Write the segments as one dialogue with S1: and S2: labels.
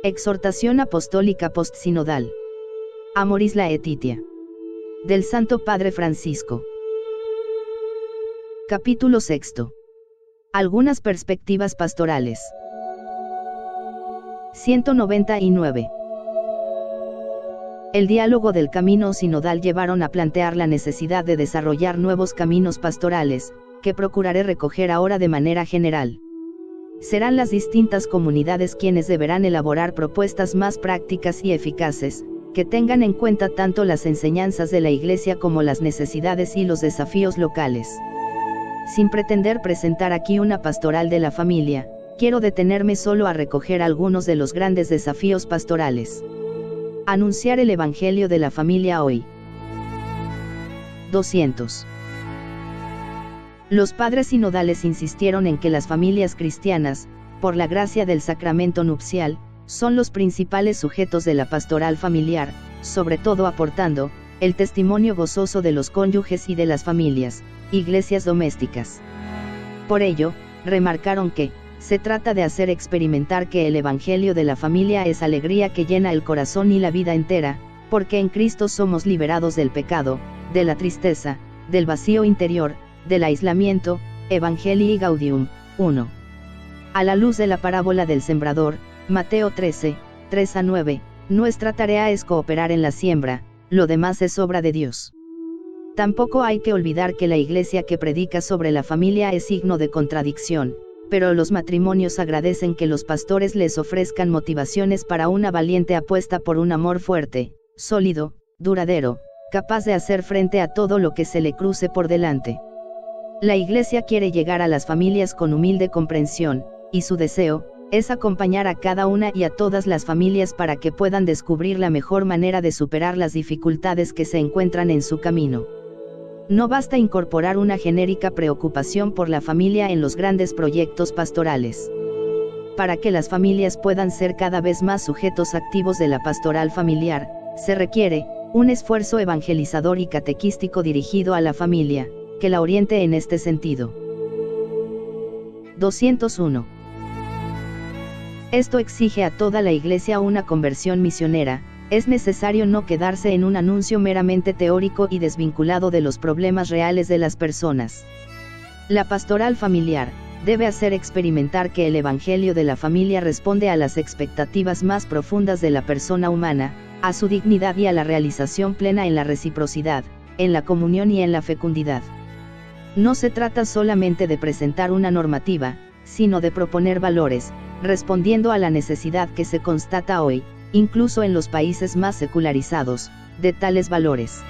S1: Exhortación apostólica postsinodal. Amoris Laetitia. Del Santo Padre Francisco. Capítulo 6. Algunas perspectivas pastorales. 199. El diálogo del camino sinodal llevaron a plantear la necesidad de desarrollar nuevos caminos pastorales, que procuraré recoger ahora de manera general. Serán las distintas comunidades quienes deberán elaborar propuestas más prácticas y eficaces, que tengan en cuenta tanto las enseñanzas de la Iglesia como las necesidades y los desafíos locales. Sin pretender presentar aquí una pastoral de la familia, quiero detenerme solo a recoger algunos de los grandes desafíos pastorales. Anunciar el Evangelio de la familia hoy. 200. Los padres sinodales insistieron en que las familias cristianas, por la gracia del sacramento nupcial, son los principales sujetos de la pastoral familiar, sobre todo aportando el testimonio gozoso de los cónyuges y de las familias, iglesias domésticas. Por ello, remarcaron que se trata de hacer experimentar que el Evangelio de la familia es alegría que llena el corazón y la vida entera, porque en Cristo somos liberados del pecado, de la tristeza, del vacío interior, del aislamiento. Evangelii Gaudium, 1. A la luz de la parábola del sembrador, Mateo 13, 3-9, nuestra tarea es cooperar en la siembra, lo demás es obra de Dios. Tampoco hay que olvidar que la Iglesia que predica sobre la familia es signo de contradicción, pero los matrimonios agradecen que los pastores les ofrezcan motivaciones para una valiente apuesta por un amor fuerte, sólido, duradero, capaz de hacer frente a todo lo que se le cruce por delante. La Iglesia quiere llegar a las familias con humilde comprensión, y su deseo es acompañar a cada una y a todas las familias para que puedan descubrir la mejor manera de superar las dificultades que se encuentran en su camino. No basta incorporar una genérica preocupación por la familia en los grandes proyectos pastorales. Para que las familias puedan ser cada vez más sujetos activos de la pastoral familiar, se requiere un esfuerzo evangelizador y catequístico dirigido a la familia, que la oriente en este sentido. 201. Esto exige a toda la Iglesia una conversión misionera. Es necesario no quedarse en un anuncio meramente teórico y desvinculado de los problemas reales de las personas. La pastoral familiar debe hacer experimentar que el Evangelio de la familia responde a las expectativas más profundas de la persona humana, a su dignidad y a la realización plena en la reciprocidad, en la comunión y en la fecundidad. No se trata solamente de presentar una normativa, sino de proponer valores, respondiendo a la necesidad que se constata hoy, incluso en los países más secularizados, de tales valores.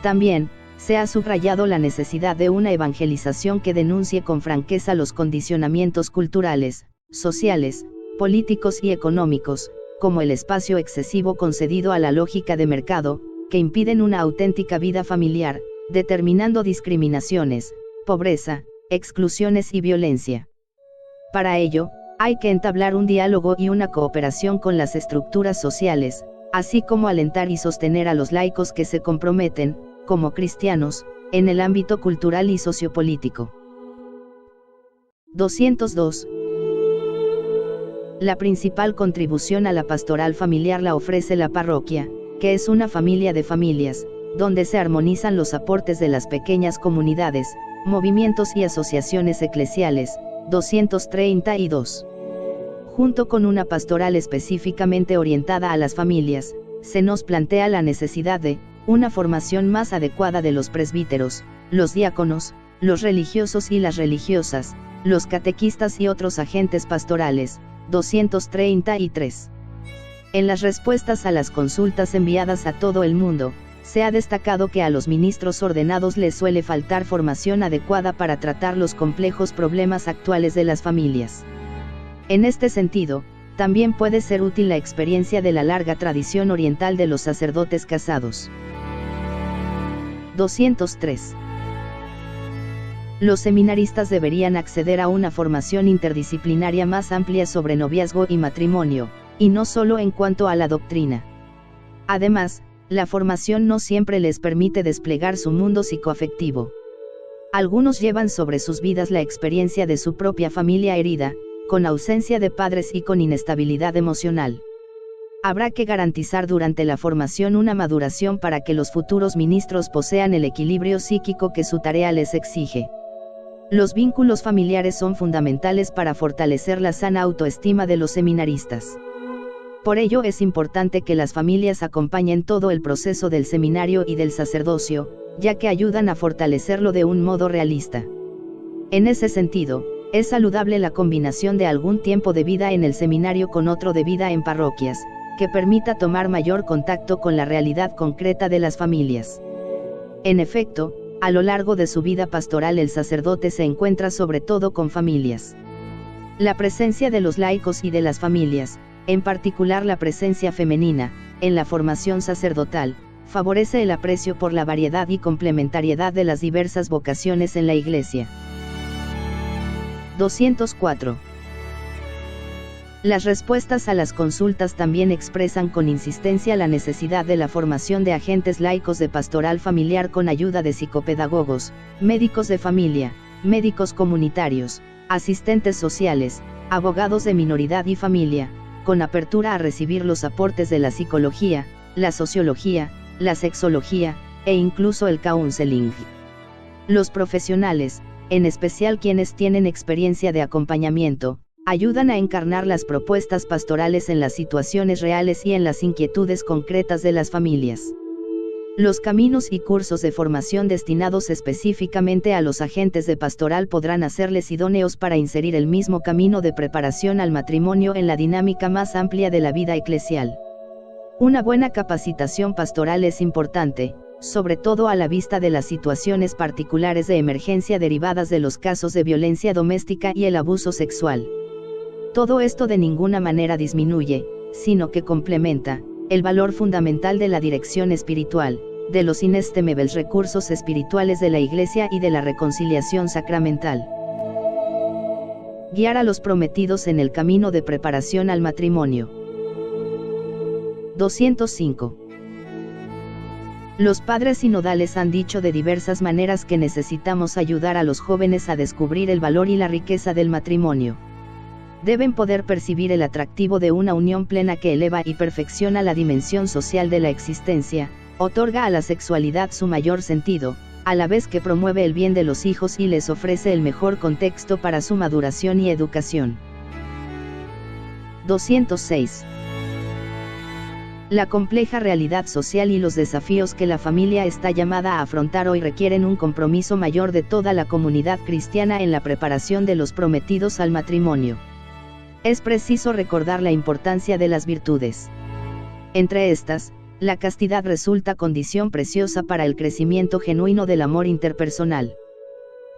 S1: También, se ha subrayado la necesidad de una evangelización que denuncie con franqueza los condicionamientos culturales, sociales, políticos y económicos, como el espacio excesivo concedido a la lógica de mercado, que impiden una auténtica vida familiar, determinando discriminaciones, pobreza, exclusiones y violencia. Para ello, hay que entablar un diálogo y una cooperación con las estructuras sociales, así como alentar y sostener a los laicos que se comprometen, como cristianos, en el ámbito cultural y sociopolítico. 202. La principal contribución a la pastoral familiar la ofrece la parroquia, que es una familia de familias, donde se armonizan los aportes de las pequeñas comunidades, movimientos y asociaciones eclesiales. 232. Junto con una pastoral específicamente orientada a las familias, se nos plantea la necesidad de una formación más adecuada de los presbíteros, los diáconos, los religiosos y las religiosas, los catequistas y otros agentes pastorales. 233. En las respuestas a las consultas enviadas a todo el mundo, se ha destacado que a los ministros ordenados les suele faltar formación adecuada para tratar los complejos problemas actuales de las familias. En este sentido, también puede ser útil la experiencia de la larga tradición oriental de los sacerdotes casados. 203. Los seminaristas deberían acceder a una formación interdisciplinaria más amplia sobre noviazgo y matrimonio, y no solo en cuanto a la doctrina. Además, la formación no siempre les permite desplegar su mundo psicoafectivo. Algunos llevan sobre sus vidas la experiencia de su propia familia herida, con ausencia de padres y con inestabilidad emocional. Habrá que garantizar durante la formación una maduración para que los futuros ministros posean el equilibrio psíquico que su tarea les exige. Los vínculos familiares son fundamentales para fortalecer la sana autoestima de los seminaristas. Por ello es importante que las familias acompañen todo el proceso del seminario y del sacerdocio, ya que ayudan a fortalecerlo de un modo realista. En ese sentido, es saludable la combinación de algún tiempo de vida en el seminario con otro de vida en parroquias, que permita tomar mayor contacto con la realidad concreta de las familias. En efecto, a lo largo de su vida pastoral el sacerdote se encuentra sobre todo con familias. La presencia de los laicos y de las familias, en particular la presencia femenina, en la formación sacerdotal, favorece el aprecio por la variedad y complementariedad de las diversas vocaciones en la Iglesia. 204. Las respuestas a las consultas también expresan con insistencia la necesidad de la formación de agentes laicos de pastoral familiar con ayuda de psicopedagogos, médicos de familia, médicos comunitarios, asistentes sociales, abogados de minoridad y familia, con apertura a recibir los aportes de la psicología, la sociología, la sexología, e incluso el counseling. Los profesionales, en especial quienes tienen experiencia de acompañamiento, ayudan a encarnar las propuestas pastorales en las situaciones reales y en las inquietudes concretas de las familias. Los caminos y cursos de formación destinados específicamente a los agentes de pastoral podrán hacerles idóneos para inserir el mismo camino de preparación al matrimonio en la dinámica más amplia de la vida eclesial. Una buena capacitación pastoral es importante, sobre todo a la vista de las situaciones particulares de emergencia derivadas de los casos de violencia doméstica y el abuso sexual. Todo esto de ninguna manera disminuye, sino que complementa, el valor fundamental de la dirección espiritual, de los inestimables recursos espirituales de la Iglesia y de la reconciliación sacramental. Guiar a los prometidos en el camino de preparación al matrimonio. 205. Los padres sinodales han dicho de diversas maneras que necesitamos ayudar a los jóvenes a descubrir el valor y la riqueza del matrimonio. Deben poder percibir el atractivo de una unión plena que eleva y perfecciona la dimensión social de la existencia, otorga a la sexualidad su mayor sentido, a la vez que promueve el bien de los hijos y les ofrece el mejor contexto para su maduración y educación. 206. La compleja realidad social y los desafíos que la familia está llamada a afrontar hoy requieren un compromiso mayor de toda la comunidad cristiana en la preparación de los prometidos al matrimonio. Es preciso recordar la importancia de las virtudes. Entre estas, la castidad resulta condición preciosa para el crecimiento genuino del amor interpersonal.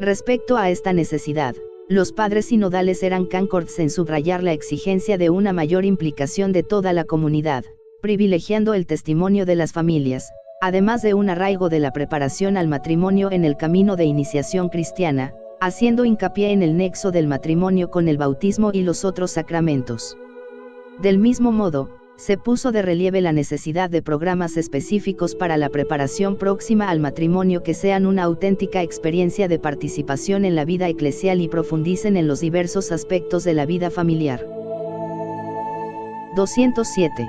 S1: Respecto a esta necesidad, los padres sinodales eran concordes en subrayar la exigencia de una mayor implicación de toda la comunidad, privilegiando el testimonio de las familias, además de un arraigo de la preparación al matrimonio en el camino de iniciación cristiana, haciendo hincapié en el nexo del matrimonio con el bautismo y los otros sacramentos. Del mismo modo, se puso de relieve la necesidad de programas específicos para la preparación próxima al matrimonio que sean una auténtica experiencia de participación en la vida eclesial y profundicen en los diversos aspectos de la vida familiar. 207.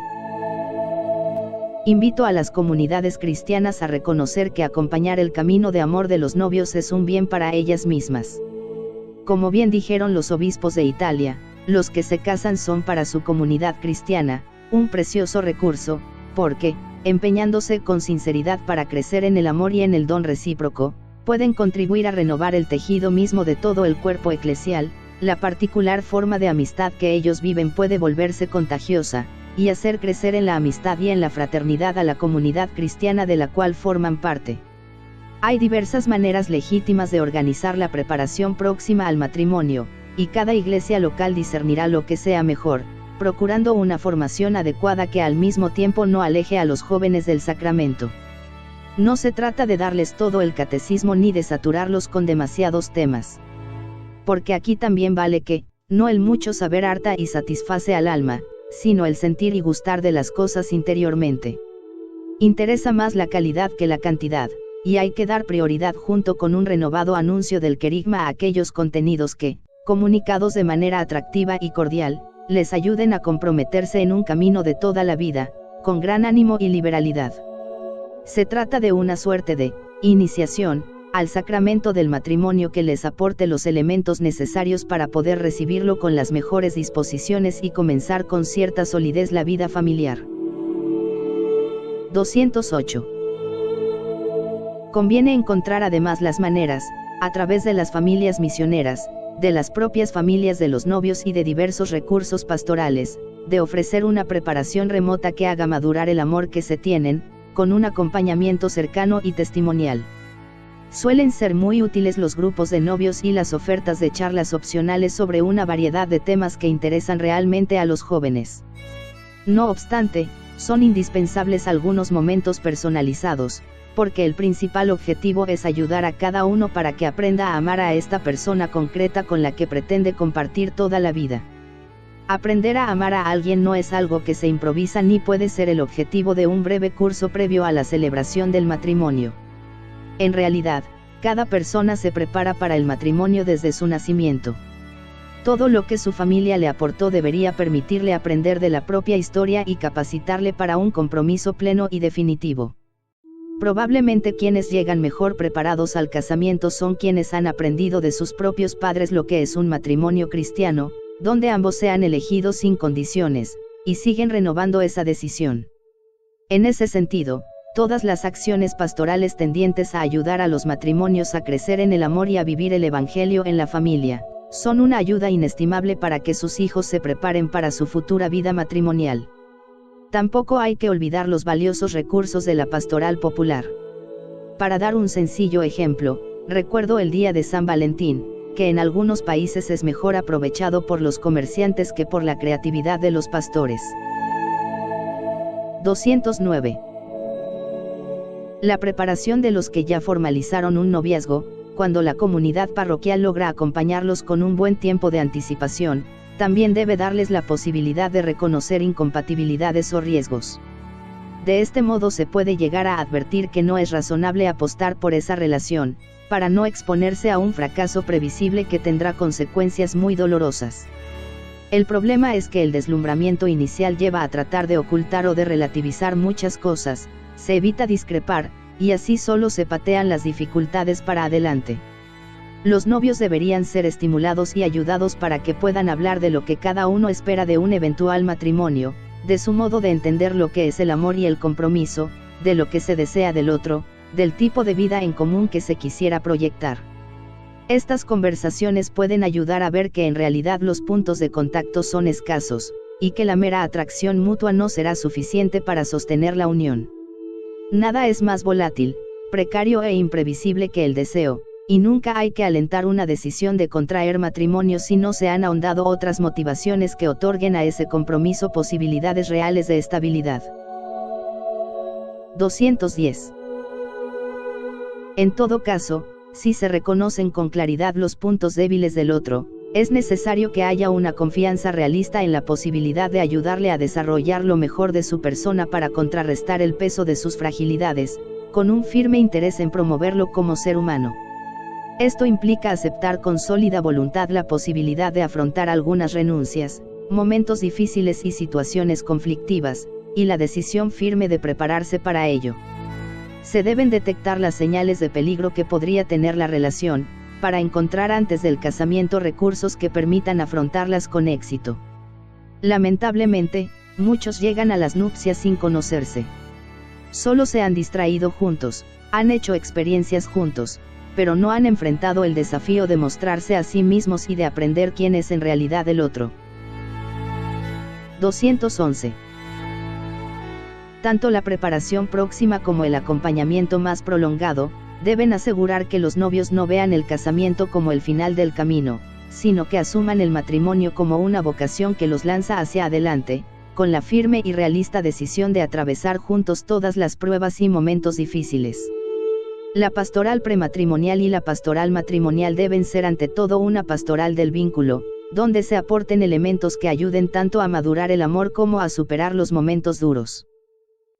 S1: Invito a las comunidades cristianas a reconocer que acompañar el camino de amor de los novios es un bien para ellas mismas. Como bien dijeron los obispos de Italia, los que se casan son para su comunidad cristiana, un precioso recurso, porque, empeñándose con sinceridad para crecer en el amor y en el don recíproco, pueden contribuir a renovar el tejido mismo de todo el cuerpo eclesial. La particular forma de amistad que ellos viven puede volverse contagiosa, y hacer crecer en la amistad y en la fraternidad a la comunidad cristiana de la cual forman parte. Hay diversas maneras legítimas de organizar la preparación próxima al matrimonio, y cada iglesia local discernirá lo que sea mejor, procurando una formación adecuada que al mismo tiempo no aleje a los jóvenes del sacramento. No se trata de darles todo el catecismo ni de saturarlos con demasiados temas. Porque aquí también vale que, no el mucho saber harta y satisface al alma, sino el sentir y gustar de las cosas interiormente. Interesa más la calidad que la cantidad, y hay que dar prioridad junto con un renovado anuncio del querigma a aquellos contenidos que, comunicados de manera atractiva y cordial, les ayuden a comprometerse en un camino de toda la vida, con gran ánimo y liberalidad. Se trata de una suerte de iniciación al sacramento del matrimonio que les aporte los elementos necesarios para poder recibirlo con las mejores disposiciones y comenzar con cierta solidez la vida familiar. 208. Conviene encontrar además las maneras, a través de las familias misioneras, de las propias familias de los novios y de diversos recursos pastorales, de ofrecer una preparación remota que haga madurar el amor que se tienen, con un acompañamiento cercano y testimonial. Suelen ser muy útiles los grupos de novios y las ofertas de charlas opcionales sobre una variedad de temas que interesan realmente a los jóvenes. No obstante, son indispensables algunos momentos personalizados, porque el principal objetivo es ayudar a cada uno para que aprenda a amar a esta persona concreta con la que pretende compartir toda la vida. Aprender a amar a alguien no es algo que se improvisa ni puede ser el objetivo de un breve curso previo a la celebración del matrimonio. En realidad, cada persona se prepara para el matrimonio desde su nacimiento. Todo lo que su familia le aportó debería permitirle aprender de la propia historia y capacitarle para un compromiso pleno y definitivo. Probablemente quienes llegan mejor preparados al casamiento son quienes han aprendido de sus propios padres lo que es un matrimonio cristiano, donde ambos se han elegido sin condiciones, y siguen renovando esa decisión. En ese sentido, todas las acciones pastorales tendientes a ayudar a los matrimonios a crecer en el amor y a vivir el Evangelio en la familia, son una ayuda inestimable para que sus hijos se preparen para su futura vida matrimonial. Tampoco hay que olvidar los valiosos recursos de la pastoral popular. Para dar un sencillo ejemplo, recuerdo el día de San Valentín, que en algunos países es mejor aprovechado por los comerciantes que por la creatividad de los pastores. 209. La preparación de los que ya formalizaron un noviazgo, cuando la comunidad parroquial logra acompañarlos con un buen tiempo de anticipación, también debe darles la posibilidad de reconocer incompatibilidades o riesgos. De este modo se puede llegar a advertir que no es razonable apostar por esa relación, para no exponerse a un fracaso previsible que tendrá consecuencias muy dolorosas. El problema es que el deslumbramiento inicial lleva a tratar de ocultar o de relativizar muchas cosas, se evita discrepar, y así solo se patean las dificultades para adelante. Los novios deberían ser estimulados y ayudados para que puedan hablar de lo que cada uno espera de un eventual matrimonio, de su modo de entender lo que es el amor y el compromiso, de lo que se desea del otro, del tipo de vida en común que se quisiera proyectar. Estas conversaciones pueden ayudar a ver que en realidad los puntos de contacto son escasos, y que la mera atracción mutua no será suficiente para sostener la unión. Nada es más volátil, precario e imprevisible que el deseo, y nunca hay que alentar una decisión de contraer matrimonio si no se han ahondado otras motivaciones que otorguen a ese compromiso posibilidades reales de estabilidad. 210. En todo caso, si se reconocen con claridad los puntos débiles del otro, es necesario que haya una confianza realista en la posibilidad de ayudarle a desarrollar lo mejor de su persona para contrarrestar el peso de sus fragilidades, con un firme interés en promoverlo como ser humano. Esto implica aceptar con sólida voluntad la posibilidad de afrontar algunas renuncias, momentos difíciles y situaciones conflictivas, y la decisión firme de prepararse para ello. Se deben detectar las señales de peligro que podría tener la relación, para encontrar antes del casamiento recursos que permitan afrontarlas con éxito. Lamentablemente, muchos llegan a las nupcias sin conocerse. Solo se han distraído juntos, han hecho experiencias juntos, pero no han enfrentado el desafío de mostrarse a sí mismos y de aprender quién es en realidad el otro. 211. Tanto la preparación próxima como el acompañamiento más prolongado, deben asegurar que los novios no vean el casamiento como el final del camino, sino que asuman el matrimonio como una vocación que los lanza hacia adelante, con la firme y realista decisión de atravesar juntos todas las pruebas y momentos difíciles. La pastoral prematrimonial y la pastoral matrimonial deben ser ante todo una pastoral del vínculo, donde se aporten elementos que ayuden tanto a madurar el amor como a superar los momentos duros.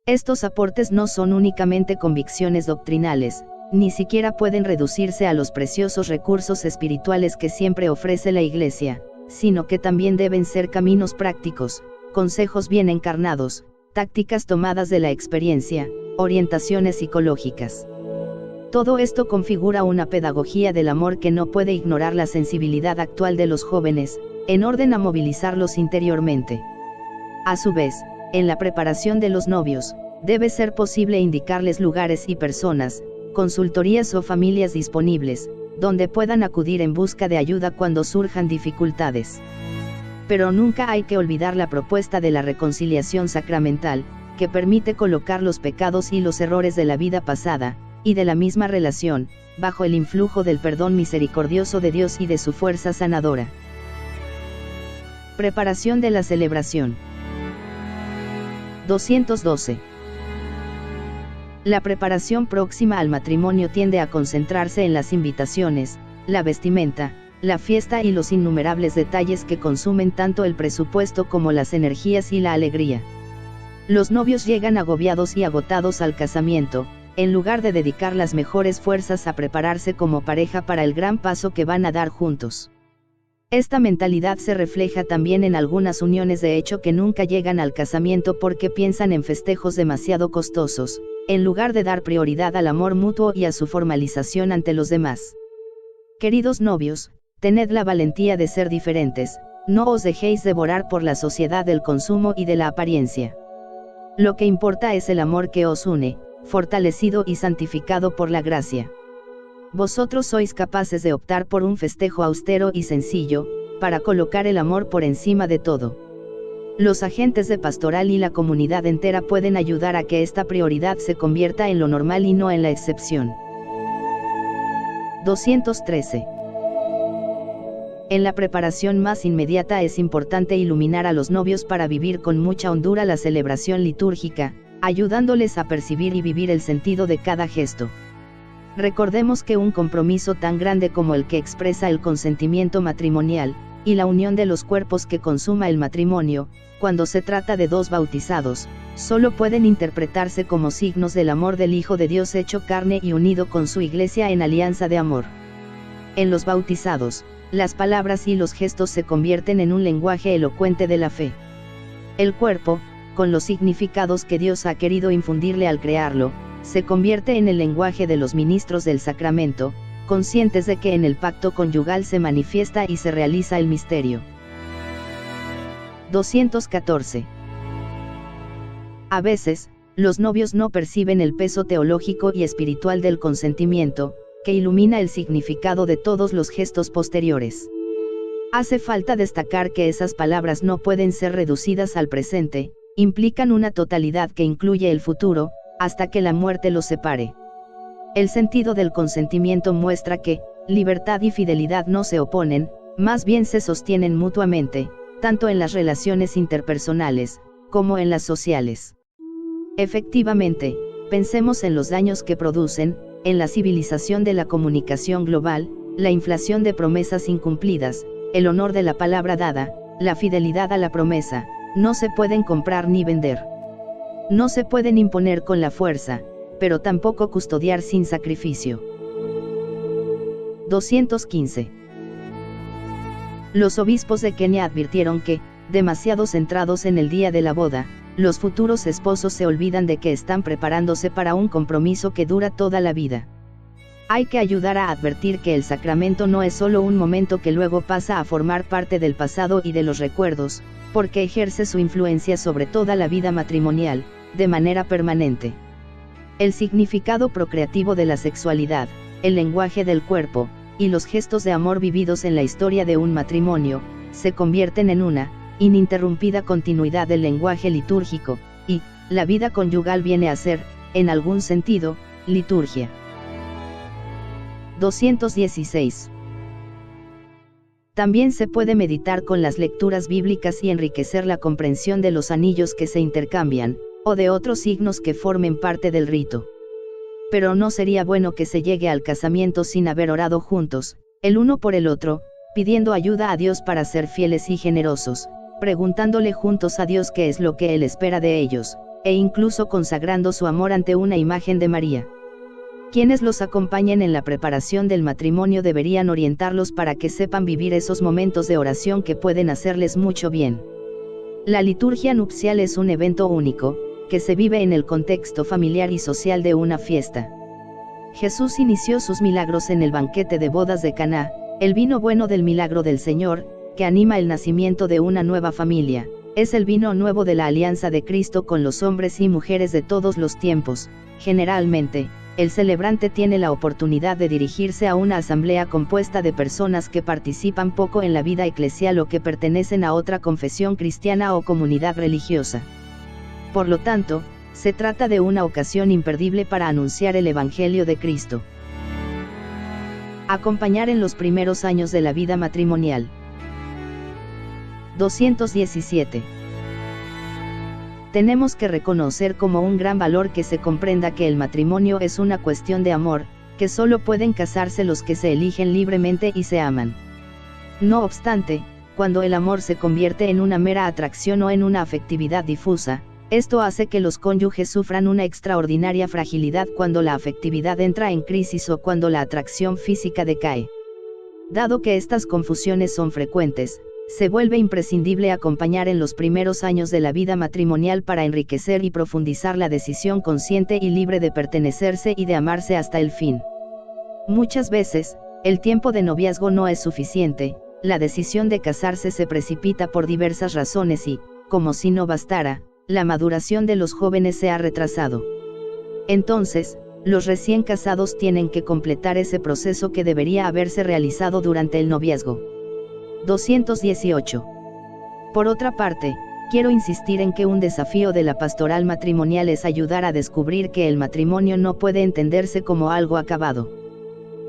S1: Estos aportes no son únicamente convicciones doctrinales, ni siquiera pueden reducirse a los preciosos recursos espirituales que siempre ofrece la Iglesia, sino que también deben ser caminos prácticos, consejos bien encarnados, tácticas tomadas de la experiencia, orientaciones psicológicas. Todo esto configura una pedagogía del amor que no puede ignorar la sensibilidad actual de los jóvenes, en orden a movilizarlos interiormente. A su vez, en la preparación de los novios, debe ser posible indicarles lugares y personas, consultorías o familias disponibles, donde puedan acudir en busca de ayuda cuando surjan dificultades. Pero nunca hay que olvidar la propuesta de la reconciliación sacramental, que permite colocar los pecados y los errores de la vida pasada, y de la misma relación, bajo el influjo del perdón misericordioso de Dios y de su fuerza sanadora. Preparación de la celebración. 212. La preparación próxima al matrimonio tiende a concentrarse en las invitaciones, la vestimenta, la fiesta y los innumerables detalles que consumen tanto el presupuesto como las energías y la alegría. Los novios llegan agobiados y agotados al casamiento, en lugar de dedicar las mejores fuerzas a prepararse como pareja para el gran paso que van a dar juntos. Esta mentalidad se refleja también en algunas uniones de hecho que nunca llegan al casamiento porque piensan en festejos demasiado costosos, en lugar de dar prioridad al amor mutuo y a su formalización ante los demás. Queridos novios, tened la valentía de ser diferentes, no os dejéis devorar por la sociedad del consumo y de la apariencia. Lo que importa es el amor que os une, fortalecido y santificado por la gracia. Vosotros sois capaces de optar por un festejo austero y sencillo, para colocar el amor por encima de todo. Los agentes de pastoral y la comunidad entera pueden ayudar a que esta prioridad se convierta en lo normal y no en la excepción. 213. En la preparación más inmediata es importante iluminar a los novios para vivir con mucha hondura la celebración litúrgica, ayudándoles a percibir y vivir el sentido de cada gesto. Recordemos que un compromiso tan grande como el que expresa el consentimiento matrimonial, y la unión de los cuerpos que consuma el matrimonio, cuando se trata de dos bautizados, solo pueden interpretarse como signos del amor del Hijo de Dios hecho carne y unido con su Iglesia en alianza de amor. En los bautizados, las palabras y los gestos se convierten en un lenguaje elocuente de la fe. El cuerpo, con los significados que Dios ha querido infundirle al crearlo, se convierte en el lenguaje de los ministros del sacramento, conscientes de que en el pacto conyugal se manifiesta y se realiza el misterio. 214. A veces, los novios no perciben el peso teológico y espiritual del consentimiento, que ilumina el significado de todos los gestos posteriores. Hace falta destacar que esas palabras no pueden ser reducidas al presente, implican una totalidad que incluye el futuro, hasta que la muerte los separe. El sentido del consentimiento muestra que, libertad y fidelidad no se oponen, más bien se sostienen mutuamente, tanto en las relaciones interpersonales, como en las sociales. Efectivamente, pensemos en los daños que producen, en la civilización de la comunicación global, la inflación de promesas incumplidas, el honor de la palabra dada, la fidelidad a la promesa, no se pueden comprar ni vender. No se pueden imponer con la fuerza, pero tampoco custodiar sin sacrificio. 215. Los obispos de Kenia advirtieron que, demasiado centrados en el día de la boda, los futuros esposos se olvidan de que están preparándose para un compromiso que dura toda la vida. Hay que ayudar a advertir que el sacramento no es solo un momento que luego pasa a formar parte del pasado y de los recuerdos, porque ejerce su influencia sobre toda la vida matrimonial, de manera permanente. El significado procreativo de la sexualidad, el lenguaje del cuerpo, y los gestos de amor vividos en la historia de un matrimonio, se convierten en una ininterrumpida continuidad del lenguaje litúrgico, y la vida conyugal viene a ser, en algún sentido, liturgia. 216. También se puede meditar con las lecturas bíblicas y enriquecer la comprensión de los anillos que se intercambian, o de otros signos que formen parte del rito. Pero no sería bueno que se llegue al casamiento sin haber orado juntos, el uno por el otro, pidiendo ayuda a Dios para ser fieles y generosos, preguntándole juntos a Dios qué es lo que Él espera de ellos, e incluso consagrando su amor ante una imagen de María. Quienes los acompañen en la preparación del matrimonio deberían orientarlos para que sepan vivir esos momentos de oración que pueden hacerles mucho bien. La liturgia nupcial es un evento único, que se vive en el contexto familiar y social de una fiesta. Jesús inició sus milagros en el banquete de bodas de Caná, el vino bueno del milagro del Señor, que anima el nacimiento de una nueva familia. Es el vino nuevo de la alianza de Cristo con los hombres y mujeres de todos los tiempos. Generalmente, el celebrante tiene la oportunidad de dirigirse a una asamblea compuesta de personas que participan poco en la vida eclesial o que pertenecen a otra confesión cristiana o comunidad religiosa. Por lo tanto, se trata de una ocasión imperdible para anunciar el Evangelio de Cristo. Acompañar en los primeros años de la vida matrimonial. 217. Tenemos que reconocer como un gran valor que se comprenda que el matrimonio es una cuestión de amor, que solo pueden casarse los que se eligen libremente y se aman. No obstante, cuando el amor se convierte en una mera atracción o en una afectividad difusa, esto hace que los cónyuges sufran una extraordinaria fragilidad cuando la afectividad entra en crisis o cuando la atracción física decae. Dado que estas confusiones son frecuentes, se vuelve imprescindible acompañar en los primeros años de la vida matrimonial para enriquecer y profundizar la decisión consciente y libre de pertenecerse y de amarse hasta el fin. Muchas veces, el tiempo de noviazgo no es suficiente, la decisión de casarse se precipita por diversas razones y, como si no bastara, la maduración de los jóvenes se ha retrasado. Entonces, los recién casados tienen que completar ese proceso que debería haberse realizado durante el noviazgo. 218. Por otra parte, quiero insistir en que un desafío de la pastoral matrimonial es ayudar a descubrir que el matrimonio no puede entenderse como algo acabado.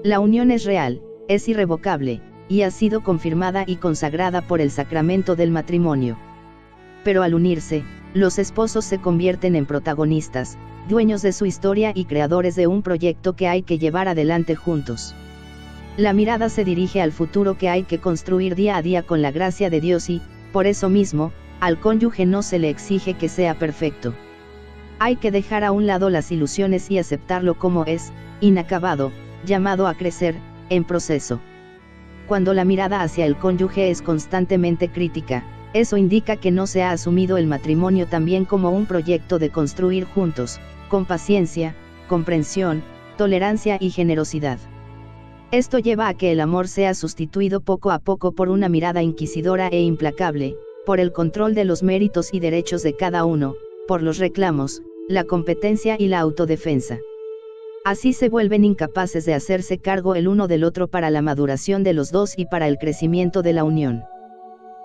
S1: La unión es real, es irrevocable, y ha sido confirmada y consagrada por el sacramento del matrimonio. Pero al unirse, los esposos se convierten en protagonistas, dueños de su historia y creadores de un proyecto que hay que llevar adelante juntos. La mirada se dirige al futuro que hay que construir día a día con la gracia de Dios y, por eso mismo, al cónyuge no se le exige que sea perfecto. Hay que dejar a un lado las ilusiones y aceptarlo como es, inacabado, llamado a crecer, en proceso. Cuando la mirada hacia el cónyuge es constantemente crítica, eso indica que no se ha asumido el matrimonio también como un proyecto de construir juntos, con paciencia, comprensión, tolerancia y generosidad. Esto lleva a que el amor sea sustituido poco a poco por una mirada inquisidora e implacable, por el control de los méritos y derechos de cada uno, por los reclamos, la competencia y la autodefensa. Así se vuelven incapaces de hacerse cargo el uno del otro para la maduración de los dos y para el crecimiento de la unión.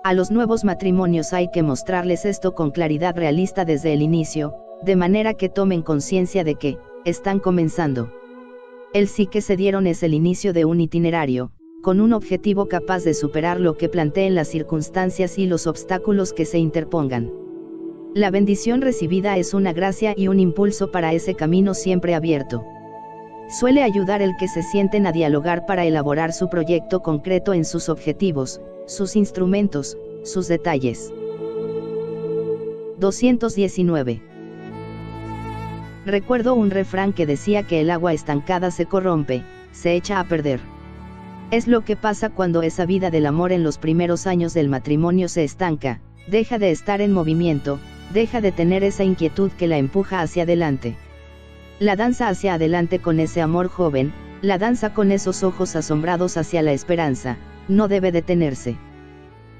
S1: A los nuevos matrimonios hay que mostrarles esto con claridad realista desde el inicio, de manera que tomen conciencia de que están comenzando. El sí que se dieron es el inicio de un itinerario, con un objetivo capaz de superar lo que planteen las circunstancias y los obstáculos que se interpongan. La bendición recibida es una gracia y un impulso para ese camino siempre abierto. Suele ayudar el que se sienten a dialogar para elaborar su proyecto concreto en sus objetivos, sus instrumentos, sus detalles. 219. Recuerdo un refrán que decía que el agua estancada se corrompe, se echa a perder. Es lo que pasa cuando esa vida del amor en los primeros años del matrimonio se estanca, deja de estar en movimiento, deja de tener esa inquietud que la empuja hacia adelante. La danza hacia adelante con ese amor joven, la danza con esos ojos asombrados hacia la esperanza, no debe detenerse.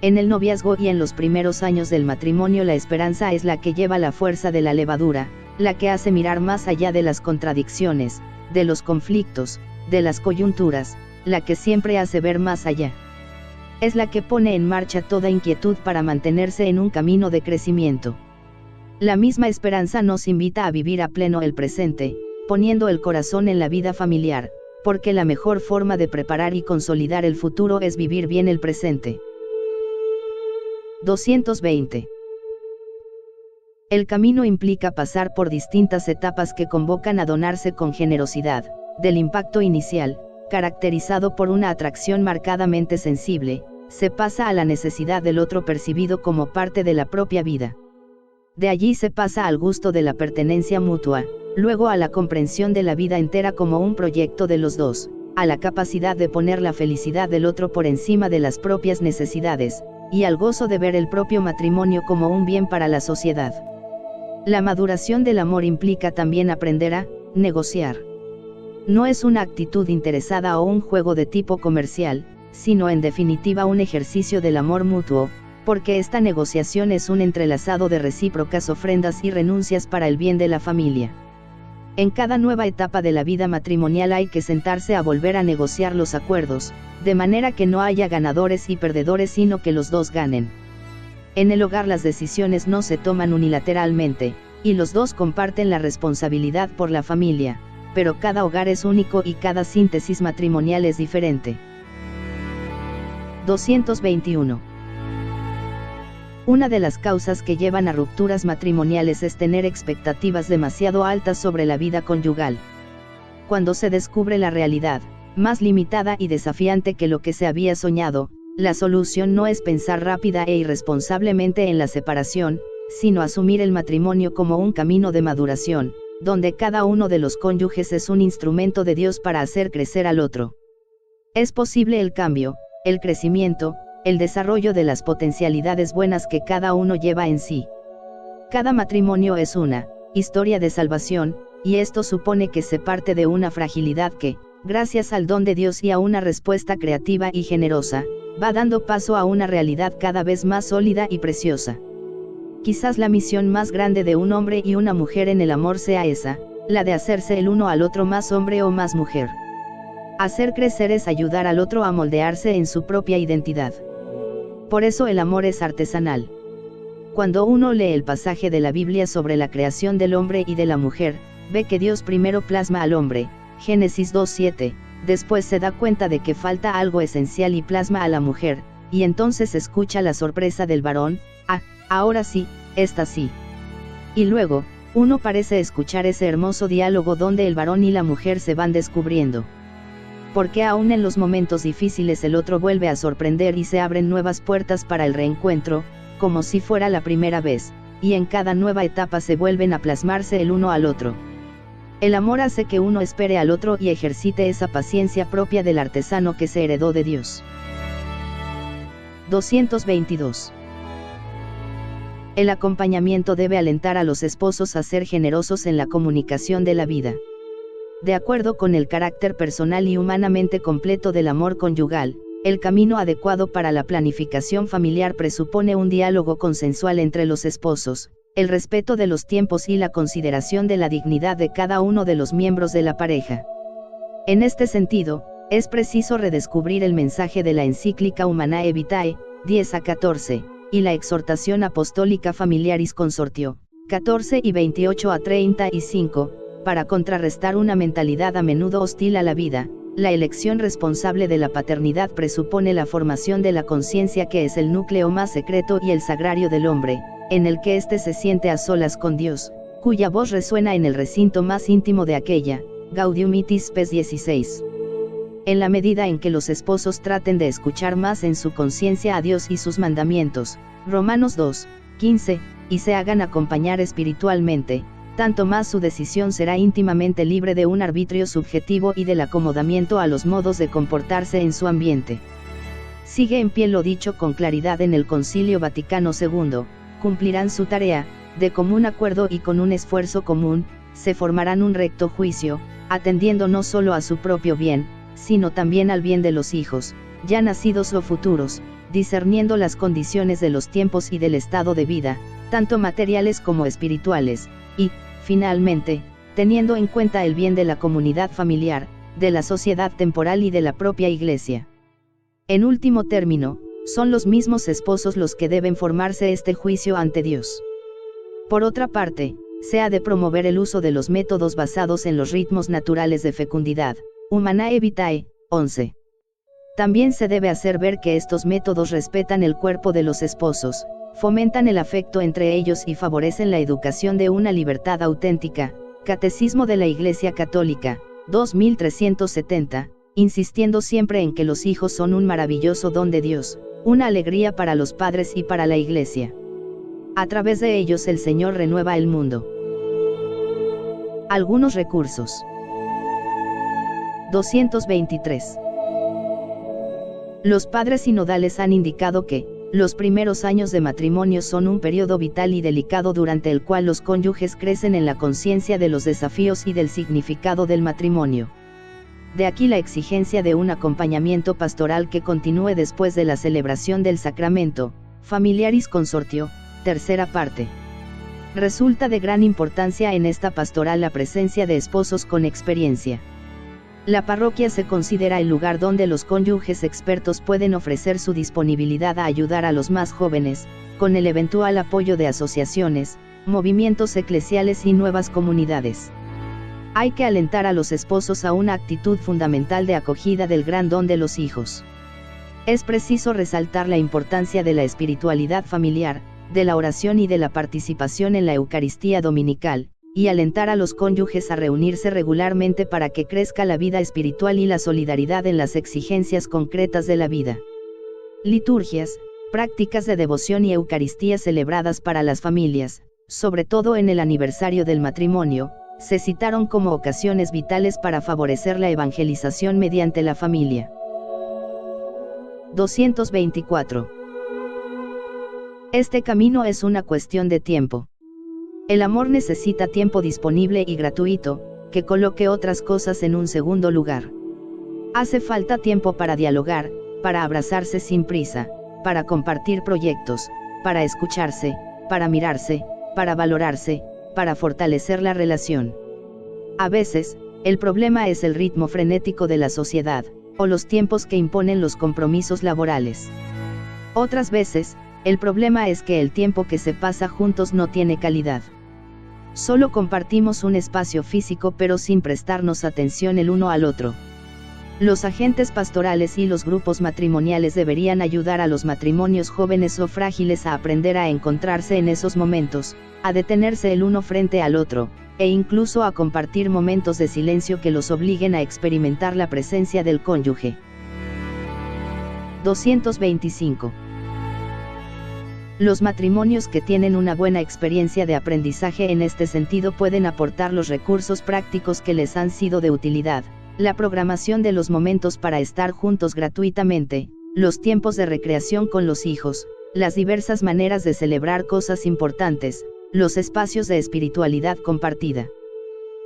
S1: En el noviazgo y en los primeros años del matrimonio la esperanza es la que lleva la fuerza de la levadura, la que hace mirar más allá de las contradicciones, de los conflictos, de las coyunturas, la que siempre hace ver más allá. Es la que pone en marcha toda inquietud para mantenerse en un camino de crecimiento. La misma esperanza nos invita a vivir a pleno el presente, poniendo el corazón en la vida familiar, porque la mejor forma de preparar y consolidar el futuro es vivir bien el presente. 220. El camino implica pasar por distintas etapas que convocan a donarse con generosidad, del impacto inicial, caracterizado por una atracción marcadamente sensible, se pasa a la necesidad del otro percibido como parte de la propia vida. De allí se pasa al gusto de la pertenencia mutua, luego a la comprensión de la vida entera como un proyecto de los dos, a la capacidad de poner la felicidad del otro por encima de las propias necesidades, y al gozo de ver el propio matrimonio como un bien para la sociedad. La maduración del amor implica también aprender a negociar. No es una actitud interesada o un juego de tipo comercial, sino en definitiva un ejercicio del amor mutuo, porque esta negociación es un entrelazado de recíprocas ofrendas y renuncias para el bien de la familia. En cada nueva etapa de la vida matrimonial hay que sentarse a volver a negociar los acuerdos, de manera que no haya ganadores y perdedores sino que los dos ganen. En el hogar las decisiones no se toman unilateralmente, y los dos comparten la responsabilidad por la familia, pero cada hogar es único y cada síntesis matrimonial es diferente. 221. Una de las causas que llevan a rupturas matrimoniales es tener expectativas demasiado altas sobre la vida conyugal. Cuando se descubre la realidad, más limitada y desafiante que lo que se había soñado, la solución no es pensar rápida e irresponsablemente en la separación, sino asumir el matrimonio como un camino de maduración, donde cada uno de los cónyuges es un instrumento de Dios para hacer crecer al otro. Es posible el cambio, el crecimiento, el desarrollo de las potencialidades buenas que cada uno lleva en sí. Cada matrimonio es una historia de salvación, y esto supone que se parte de una fragilidad que, gracias al don de Dios y a una respuesta creativa y generosa, va dando paso a una realidad cada vez más sólida y preciosa. Quizás la misión más grande de un hombre y una mujer en el amor sea esa, la de hacerse el uno al otro más hombre o más mujer. Hacer crecer es ayudar al otro a moldearse en su propia identidad. Por eso el amor es artesanal. Cuando uno lee el pasaje de la Biblia sobre la creación del hombre y de la mujer, ve que Dios primero plasma al hombre, Génesis 2:7, después se da cuenta de que falta algo esencial y plasma a la mujer, y entonces escucha la sorpresa del varón, ahora sí, esta sí. Y luego, uno parece escuchar ese hermoso diálogo donde el varón y la mujer se van descubriendo. Porque aún en los momentos difíciles el otro vuelve a sorprender y se abren nuevas puertas para el reencuentro, como si fuera la primera vez, y en cada nueva etapa se vuelven a plasmarse el uno al otro. El amor hace que uno espere al otro y ejercite esa paciencia propia del artesano que se heredó de Dios. 222. El acompañamiento debe alentar a los esposos a ser generosos en la comunicación de la vida. De acuerdo con el carácter personal y humanamente completo del amor conyugal, el camino adecuado para la planificación familiar presupone un diálogo consensual entre los esposos, el respeto de los tiempos y la consideración de la dignidad de cada uno de los miembros de la pareja. En este sentido, es preciso redescubrir el mensaje de la encíclica Humanae Vitae, 10-14, y la exhortación apostólica Familiaris Consortio, 14 y 28-35, para contrarrestar una mentalidad a menudo hostil a la vida. La elección responsable de la paternidad presupone la formación de la conciencia que es el núcleo más secreto y el sagrario del hombre, en el que éste se siente a solas con Dios, cuya voz resuena en el recinto más íntimo de aquella, Gaudium et Spes 16. En la medida en que los esposos traten de escuchar más en su conciencia a Dios y sus mandamientos, Romanos 2:15, y se hagan acompañar espiritualmente, tanto más su decisión será íntimamente libre de un arbitrio subjetivo y del acomodamiento a los modos de comportarse en su ambiente. Sigue en pie lo dicho con claridad en el Concilio Vaticano II, cumplirán su tarea, de común acuerdo y con un esfuerzo común, se formarán un recto juicio, atendiendo no solo a su propio bien, sino también al bien de los hijos, ya nacidos o futuros, discerniendo las condiciones de los tiempos y del estado de vida, tanto materiales como espirituales, y, finalmente, teniendo en cuenta el bien de la comunidad familiar, de la sociedad temporal y de la propia Iglesia. En último término, son los mismos esposos los que deben formarse este juicio ante Dios. Por otra parte, se ha de promover el uso de los métodos basados en los ritmos naturales de fecundidad, Humanae Vitae, 11. También se debe hacer ver que estos métodos respetan el cuerpo de los esposos, fomentan el afecto entre ellos y favorecen la educación de una libertad auténtica. Catecismo de la Iglesia Católica, 2370, insistiendo siempre en que los hijos son un maravilloso don de Dios, una alegría para los padres y para la Iglesia. A través de ellos el Señor renueva el mundo. Algunos recursos. 223. Los padres sinodales han indicado que, los primeros años de matrimonio son un periodo vital y delicado durante el cual los cónyuges crecen en la conciencia de los desafíos y del significado del matrimonio. De aquí la exigencia de un acompañamiento pastoral que continúe después de la celebración del sacramento, Familiaris Consortio, tercera parte. Resulta de gran importancia en esta pastoral la presencia de esposos con experiencia. La parroquia se considera el lugar donde los cónyuges expertos pueden ofrecer su disponibilidad a ayudar a los más jóvenes, con el eventual apoyo de asociaciones, movimientos eclesiales y nuevas comunidades. Hay que alentar a los esposos a una actitud fundamental de acogida del gran don de los hijos. Es preciso resaltar la importancia de la espiritualidad familiar, de la oración y de la participación en la Eucaristía dominical, y alentar a los cónyuges a reunirse regularmente para que crezca la vida espiritual y la solidaridad en las exigencias concretas de la vida. Liturgias, prácticas de devoción y Eucaristía celebradas para las familias, sobre todo en el aniversario del matrimonio, se citaron como ocasiones vitales para favorecer la evangelización mediante la familia. 224. Este camino es una cuestión de tiempo. El amor necesita tiempo disponible y gratuito, que coloque otras cosas en un segundo lugar. Hace falta tiempo para dialogar, para abrazarse sin prisa, para compartir proyectos, para escucharse, para mirarse, para valorarse, para fortalecer la relación. A veces, el problema es el ritmo frenético de la sociedad, o los tiempos que imponen los compromisos laborales. Otras veces, el problema es que el tiempo que se pasa juntos no tiene calidad. Solo compartimos un espacio físico pero sin prestarnos atención el uno al otro. Los agentes pastorales y los grupos matrimoniales deberían ayudar a los matrimonios jóvenes o frágiles a aprender a encontrarse en esos momentos, a detenerse el uno frente al otro, e incluso a compartir momentos de silencio que los obliguen a experimentar la presencia del cónyuge. 225. Los matrimonios que tienen una buena experiencia de aprendizaje en este sentido pueden aportar los recursos prácticos que les han sido de utilidad, la programación de los momentos para estar juntos gratuitamente, los tiempos de recreación con los hijos, las diversas maneras de celebrar cosas importantes, los espacios de espiritualidad compartida.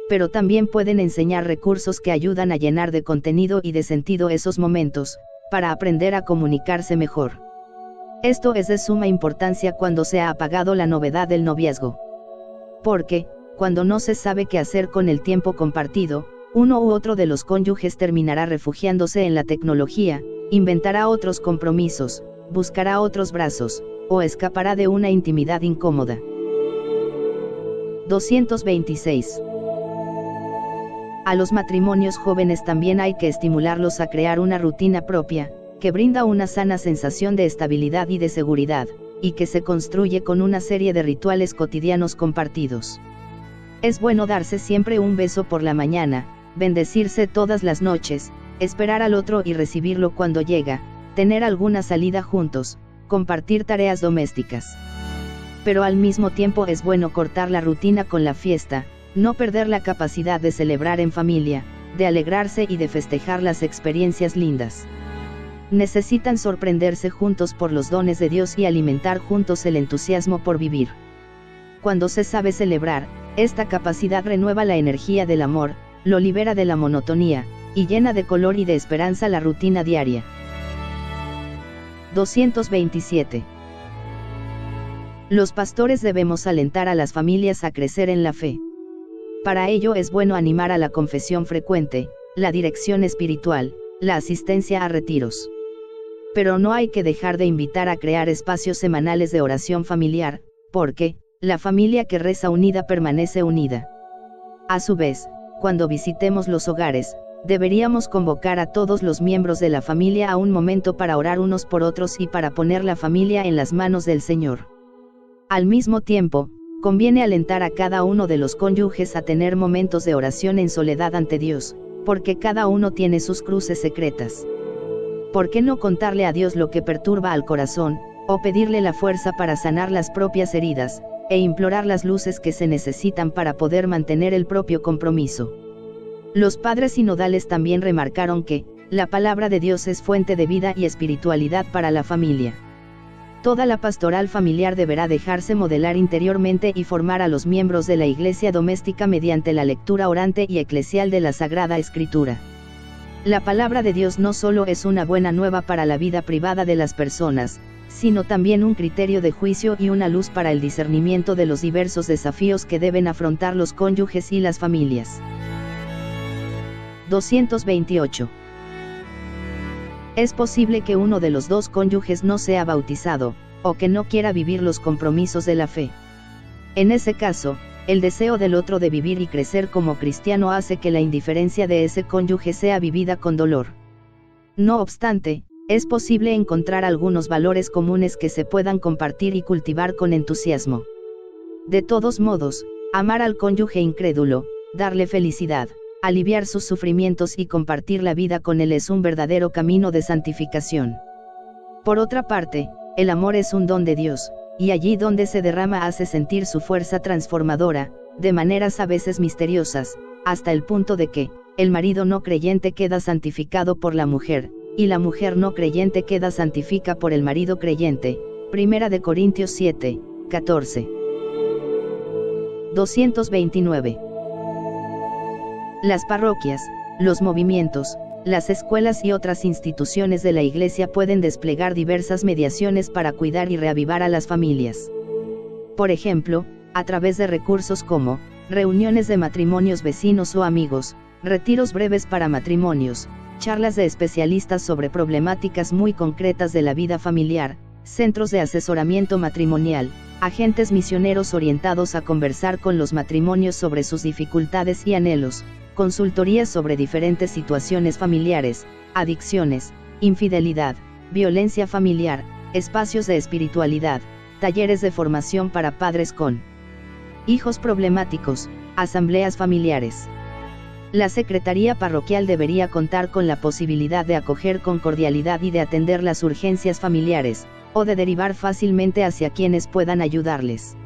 S1: Pero también pueden enseñar recursos que ayudan a llenar de contenido y de sentido esos momentos, para aprender a comunicarse mejor. Esto es de suma importancia cuando se ha apagado la novedad del noviazgo. Porque, cuando no se sabe qué hacer con el tiempo compartido, uno u otro de los cónyuges terminará refugiándose en la tecnología, inventará otros compromisos, buscará otros brazos, o escapará de una intimidad incómoda. 226. A los matrimonios jóvenes también hay que estimularlos a crear una rutina propia, que brinda una sana sensación de estabilidad y de seguridad, y que se construye con una serie de rituales cotidianos compartidos. Es bueno darse siempre un beso por la mañana, bendecirse todas las noches, esperar al otro y recibirlo cuando llega, tener alguna salida juntos, compartir tareas domésticas. Pero al mismo tiempo es bueno cortar la rutina con la fiesta, no perder la capacidad de celebrar en familia, de alegrarse y de festejar las experiencias lindas. Necesitan sorprenderse juntos por los dones de Dios y alimentar juntos el entusiasmo por vivir. Cuando se sabe celebrar, esta capacidad renueva la energía del amor, lo libera de la monotonía, y llena de color y de esperanza la rutina diaria. 227. Los pastores debemos alentar a las familias a crecer en la fe. Para ello es bueno animar a la confesión frecuente, la dirección espiritual, la asistencia a retiros. Pero no hay que dejar de invitar a crear espacios semanales de oración familiar, porque, la familia que reza unida permanece unida. A su vez, cuando visitemos los hogares, deberíamos convocar a todos los miembros de la familia a un momento para orar unos por otros y para poner la familia en las manos del Señor. Al mismo tiempo, conviene alentar a cada uno de los cónyuges a tener momentos de oración en soledad ante Dios, porque cada uno tiene sus cruces secretas. ¿Por qué no contarle a Dios lo que perturba al corazón, o pedirle la fuerza para sanar las propias heridas, e implorar las luces que se necesitan para poder mantener el propio compromiso. Los padres sinodales también remarcaron que, la palabra de Dios es fuente de vida y espiritualidad para la familia. Toda la pastoral familiar deberá dejarse modelar interiormente y formar a los miembros de la iglesia doméstica mediante la lectura orante y eclesial de la Sagrada Escritura. La palabra de Dios no solo es una buena nueva para la vida privada de las personas, sino también un criterio de juicio y una luz para el discernimiento de los diversos desafíos que deben afrontar los cónyuges y las familias. 228. Es posible que uno de los dos cónyuges no sea bautizado, o que no quiera vivir los compromisos de la fe. En ese caso, el deseo del otro de vivir y crecer como cristiano hace que la indiferencia de ese cónyuge sea vivida con dolor. No obstante, es posible encontrar algunos valores comunes que se puedan compartir y cultivar con entusiasmo. De todos modos, amar al cónyuge incrédulo, darle felicidad, aliviar sus sufrimientos y compartir la vida con él es un verdadero camino de santificación. Por otra parte, el amor es un don de Dios, y allí donde se derrama hace sentir su fuerza transformadora, de maneras a veces misteriosas, hasta el punto de que, el marido no creyente queda santificado por la mujer, y la mujer no creyente queda santifica por el marido creyente. 1 Corintios 7, 14. 229. Las parroquias, los movimientos, las escuelas y otras instituciones de la Iglesia pueden desplegar diversas mediaciones para cuidar y reavivar a las familias. Por ejemplo, a través de recursos como reuniones de matrimonios vecinos o amigos, retiros breves para matrimonios, charlas de especialistas sobre problemáticas muy concretas de la vida familiar, centros de asesoramiento matrimonial, agentes misioneros orientados a conversar con los matrimonios sobre sus dificultades y anhelos, consultorías sobre diferentes situaciones familiares, adicciones, infidelidad, violencia familiar, espacios de espiritualidad, talleres de formación para padres con hijos problemáticos, asambleas familiares. La Secretaría Parroquial debería contar con la posibilidad de acoger con cordialidad y de atender las urgencias familiares, o de derivar fácilmente hacia quienes puedan ayudarles.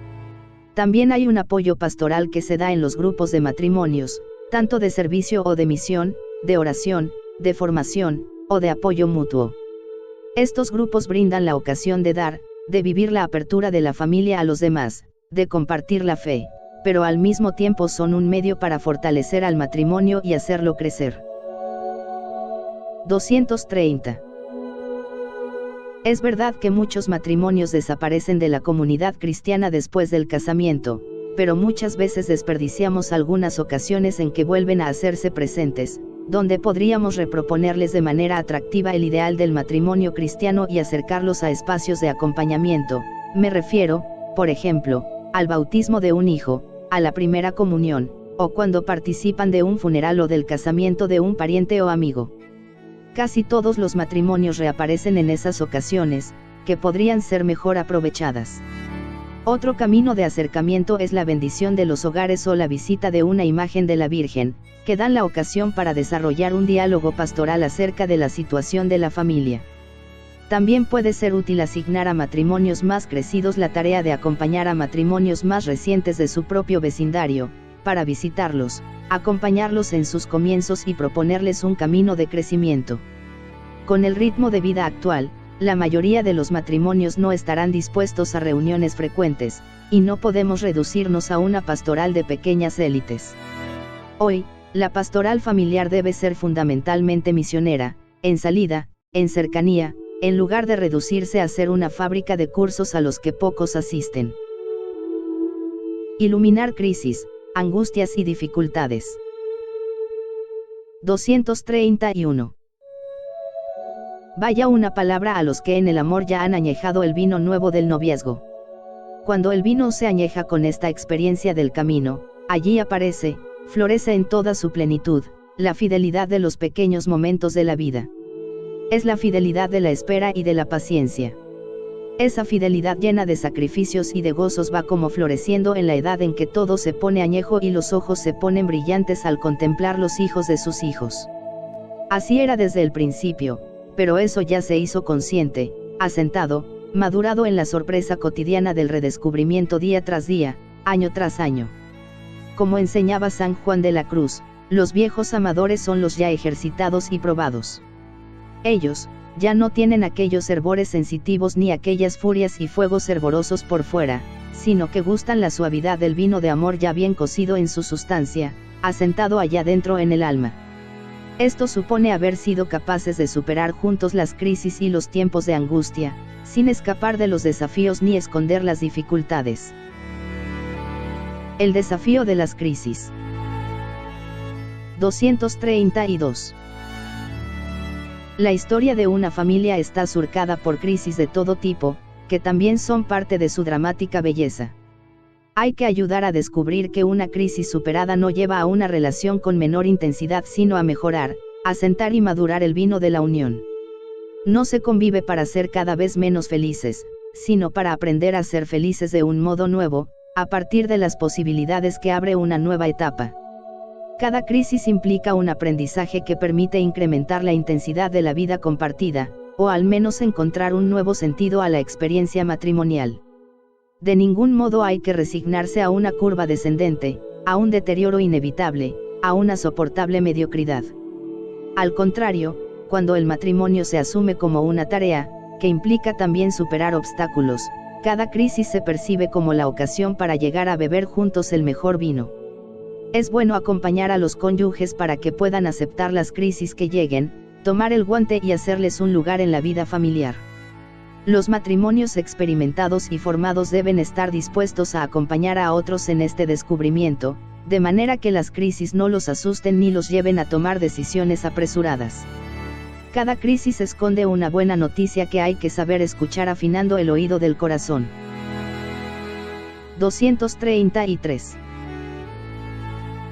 S1: También hay un apoyo pastoral que se da en los grupos de matrimonios, tanto de servicio o de misión, de oración, de formación, o de apoyo mutuo. Estos grupos brindan la ocasión de dar, de vivir la apertura de la familia a los demás, de compartir la fe, pero al mismo tiempo son un medio para fortalecer al matrimonio y hacerlo crecer. 230. Es verdad que muchos matrimonios desaparecen de la comunidad cristiana después del casamiento, pero muchas veces desperdiciamos algunas ocasiones en que vuelven a hacerse presentes, donde podríamos reproponerles de manera atractiva el ideal del matrimonio cristiano y acercarlos a espacios de acompañamiento. Me refiero, por ejemplo, al bautismo de un hijo, a la primera comunión, o cuando participan de un funeral o del casamiento de un pariente o amigo. Casi todos los matrimonios reaparecen en esas ocasiones, que podrían ser mejor aprovechadas. Otro camino de acercamiento es la bendición de los hogares o la visita de una imagen de la Virgen, que dan la ocasión para desarrollar un diálogo pastoral acerca de la situación de la familia. También puede ser útil asignar a matrimonios más crecidos la tarea de acompañar a matrimonios más recientes de su propio vecindario, para visitarlos, acompañarlos en sus comienzos y proponerles un camino de crecimiento. Con el ritmo de vida actual, la mayoría de los matrimonios no estarán dispuestos a reuniones frecuentes, y no podemos reducirnos a una pastoral de pequeñas élites. Hoy, la pastoral familiar debe ser fundamentalmente misionera, en salida, en cercanía, en lugar de reducirse a ser una fábrica de cursos a los que pocos asisten. Iluminar crisis, angustias y dificultades. 231. Vaya una palabra a los que en el amor ya han añejado el vino nuevo del noviazgo. Cuando el vino se añeja con esta experiencia del camino, allí aparece, florece en toda su plenitud, la fidelidad de los pequeños momentos de la vida. Es la fidelidad de la espera y de la paciencia. Esa fidelidad llena de sacrificios y de gozos va como floreciendo en la edad en que todo se pone añejo y los ojos se ponen brillantes al contemplar los hijos de sus hijos. Así era desde el principio, pero eso ya se hizo consciente, asentado, madurado en la sorpresa cotidiana del redescubrimiento día tras día, año tras año. Como enseñaba San Juan de la Cruz, los viejos amadores son los ya ejercitados y probados. Ellos, ya no tienen aquellos hervores sensitivos ni aquellas furias y fuegos fervorosos por fuera, sino que gustan la suavidad del vino de amor ya bien cocido en su sustancia, asentado allá dentro en el alma. Esto supone haber sido capaces de superar juntos las crisis y los tiempos de angustia, sin escapar de los desafíos ni esconder las dificultades. El desafío de las crisis. 232. La historia de una familia está surcada por crisis de todo tipo, que también son parte de su dramática belleza. Hay que ayudar a descubrir que una crisis superada no lleva a una relación con menor intensidad sino a mejorar, asentar y madurar el vino de la unión. No se convive para ser cada vez menos felices, sino para aprender a ser felices de un modo nuevo, a partir de las posibilidades que abre una nueva etapa. Cada crisis implica un aprendizaje que permite incrementar la intensidad de la vida compartida, o al menos encontrar un nuevo sentido a la experiencia matrimonial. De ningún modo hay que resignarse a una curva descendente, a un deterioro inevitable, a una soportable mediocridad. Al contrario, cuando el matrimonio se asume como una tarea, que implica también superar obstáculos, cada crisis se percibe como la ocasión para llegar a beber juntos el mejor vino. Es bueno acompañar a los cónyuges para que puedan aceptar las crisis que lleguen, tomar el guante y hacerles un lugar en la vida familiar. Los matrimonios experimentados y formados deben estar dispuestos a acompañar a otros en este descubrimiento, de manera que las crisis no los asusten ni los lleven a tomar decisiones apresuradas. Cada crisis esconde una buena noticia que hay que saber escuchar afinando el oído del corazón. 233.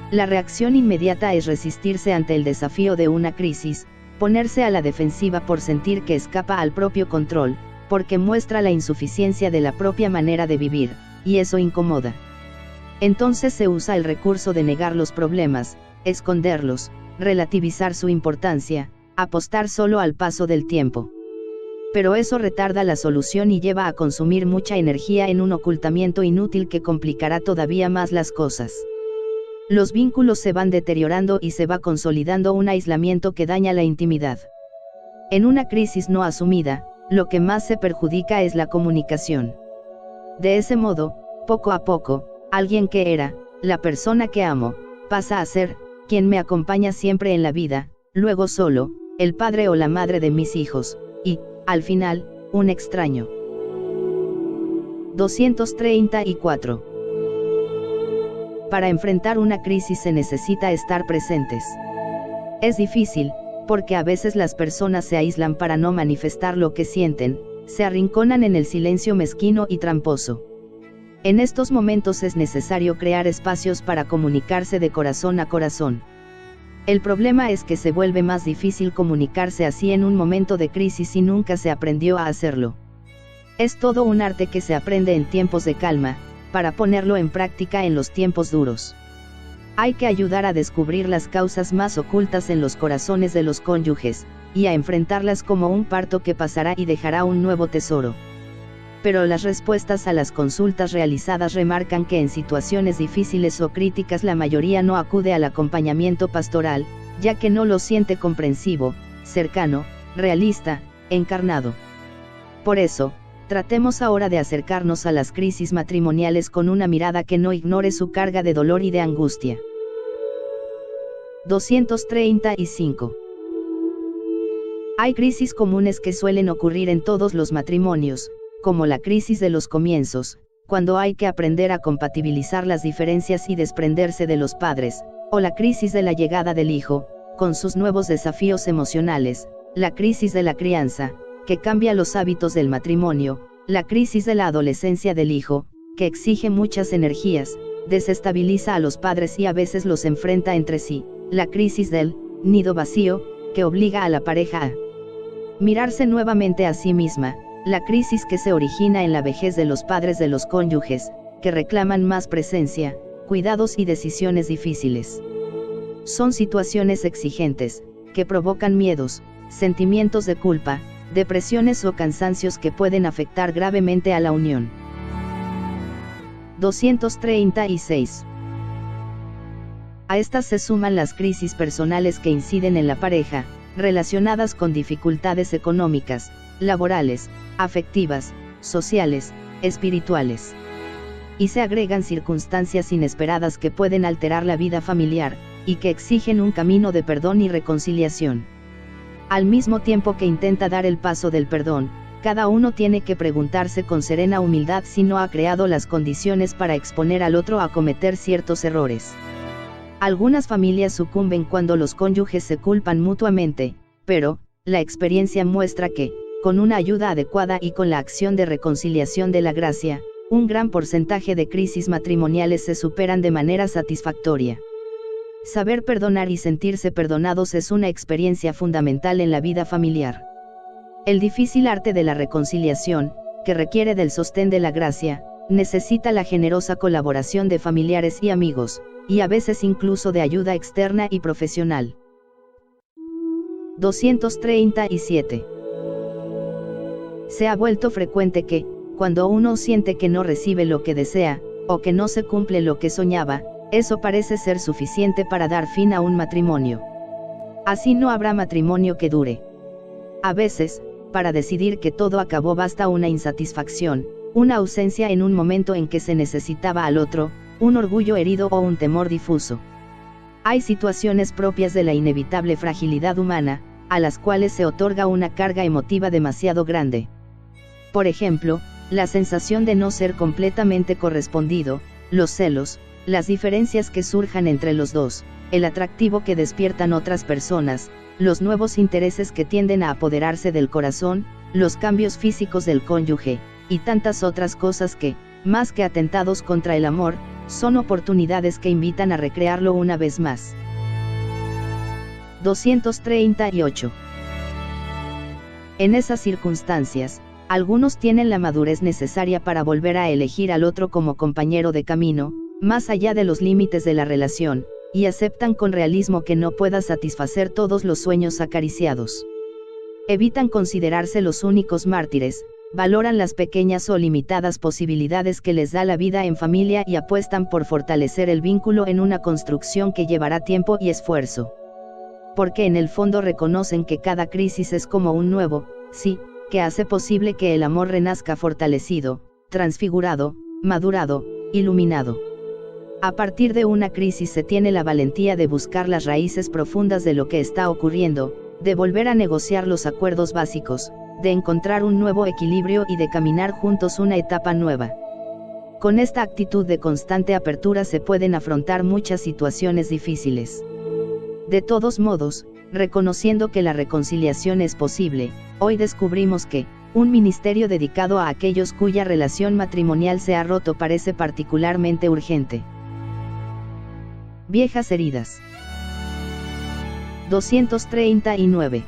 S1: La reacción inmediata es resistirse ante el desafío de una crisis, ponerse a la defensiva por sentir que escapa al propio control, porque muestra la insuficiencia de la propia manera de vivir, y eso incomoda. Entonces se usa el recurso de negar los problemas, esconderlos, relativizar su importancia, apostar solo al paso del tiempo. Pero eso retarda la solución y lleva a consumir mucha energía en un ocultamiento inútil que complicará todavía más las cosas. Los vínculos se van deteriorando y se va consolidando un aislamiento que daña la intimidad. En una crisis no asumida, lo que más se perjudica es la comunicación. De ese modo, poco a poco, alguien que era, la persona que amo, pasa a ser, quien me acompaña siempre en la vida, luego solo, el padre o la madre de mis hijos, y, al final, un extraño. 234. Para enfrentar una crisis se necesita estar presentes. Es difícil, porque a veces las personas se aíslan para no manifestar lo que sienten, se arrinconan en el silencio mezquino y tramposo. En estos momentos es necesario crear espacios para comunicarse de corazón a corazón. El problema es que se vuelve más difícil comunicarse así en un momento de crisis y nunca se aprendió a hacerlo. Es todo un arte que se aprende en tiempos de calma, para ponerlo en práctica en los tiempos duros. Hay que ayudar a descubrir las causas más ocultas en los corazones de los cónyuges, y a enfrentarlas como un parto que pasará y dejará un nuevo tesoro. Pero las respuestas a las consultas realizadas remarcan que en situaciones difíciles o críticas la mayoría no acude al acompañamiento pastoral, ya que no lo siente comprensivo, cercano, realista, encarnado. Por eso, tratemos ahora de acercarnos a las crisis matrimoniales con una mirada que no ignore su carga de dolor y de angustia. 235. Hay crisis comunes que suelen ocurrir en todos los matrimonios, como la crisis de los comienzos, cuando hay que aprender a compatibilizar las diferencias y desprenderse de los padres, o la crisis de la llegada del hijo, con sus nuevos desafíos emocionales, la crisis de la crianza, que cambia los hábitos del matrimonio, la crisis de la adolescencia del hijo, que exige muchas energías, desestabiliza a los padres y a veces los enfrenta entre sí, la crisis del nido vacío, que obliga a la pareja a mirarse nuevamente a sí misma, la crisis que se origina en la vejez de los padres de los cónyuges, que reclaman más presencia, cuidados y decisiones difíciles. Son situaciones exigentes, que provocan miedos, sentimientos de culpa, depresiones o cansancios que pueden afectar gravemente a la unión. 236. A estas se suman las crisis personales que inciden en la pareja, relacionadas con dificultades económicas, laborales, afectivas, sociales, espirituales. Y se agregan circunstancias inesperadas que pueden alterar la vida familiar, y que exigen un camino de perdón y reconciliación. Al mismo tiempo que intenta dar el paso del perdón, cada uno tiene que preguntarse con serena humildad si no ha creado las condiciones para exponer al otro a cometer ciertos errores. Algunas familias sucumben cuando los cónyuges se culpan mutuamente, pero, la experiencia muestra que, con una ayuda adecuada y con la acción de reconciliación de la gracia, un gran porcentaje de crisis matrimoniales se superan de manera satisfactoria. Saber perdonar y sentirse perdonados es una experiencia fundamental en la vida familiar. El difícil arte de la reconciliación, que requiere del sostén de la gracia, necesita la generosa colaboración de familiares y amigos, y a veces incluso de ayuda externa y profesional. 237. Se ha vuelto frecuente que, cuando uno siente que no recibe lo que desea, o que no se cumple lo que soñaba, eso parece ser suficiente para dar fin a un matrimonio. Así no habrá matrimonio que dure. A veces, para decidir que todo acabó basta una insatisfacción, una ausencia en un momento en que se necesitaba al otro, un orgullo herido o un temor difuso. Hay situaciones propias de la inevitable fragilidad humana, a las cuales se otorga una carga emotiva demasiado grande. Por ejemplo, la sensación de no ser completamente correspondido, los celos, las diferencias que surjan entre los dos, el atractivo que despiertan otras personas, los nuevos intereses que tienden a apoderarse del corazón, los cambios físicos del cónyuge, y tantas otras cosas que, más que atentados contra el amor, son oportunidades que invitan a recrearlo una vez más. 238. En esas circunstancias, algunos tienen la madurez necesaria para volver a elegir al otro como compañero de camino, más allá de los límites de la relación, y aceptan con realismo que no pueda satisfacer todos los sueños acariciados. Evitan considerarse los únicos mártires, valoran las pequeñas o limitadas posibilidades que les da la vida en familia y apuestan por fortalecer el vínculo en una construcción que llevará tiempo y esfuerzo. Porque en el fondo reconocen que cada crisis es como un nuevo, sí, que hace posible que el amor renazca fortalecido, transfigurado, madurado, iluminado. A partir de una crisis se tiene la valentía de buscar las raíces profundas de lo que está ocurriendo, de volver a negociar los acuerdos básicos, de encontrar un nuevo equilibrio y de caminar juntos una etapa nueva. Con esta actitud de constante apertura se pueden afrontar muchas situaciones difíciles. De todos modos, reconociendo que la reconciliación es posible, hoy descubrimos que, un ministerio dedicado a aquellos cuya relación matrimonial se ha roto parece particularmente urgente. Viejas heridas. 239.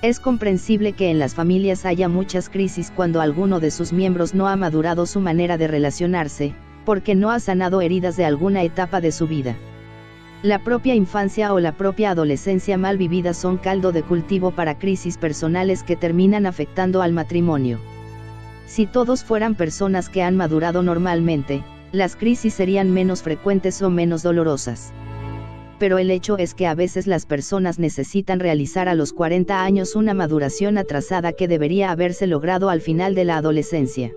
S1: Es comprensible que en las familias haya muchas crisis cuando alguno de sus miembros no ha madurado su manera de relacionarse, porque no ha sanado heridas de alguna etapa de su vida. La propia infancia o la propia adolescencia mal vivida son caldo de cultivo para crisis personales que terminan afectando al matrimonio. Si todos fueran personas que han madurado normalmente, las crisis serían menos frecuentes o menos dolorosas. Pero el hecho es que a veces las personas necesitan realizar a los 40 años una maduración atrasada que debería haberse logrado al final de la adolescencia.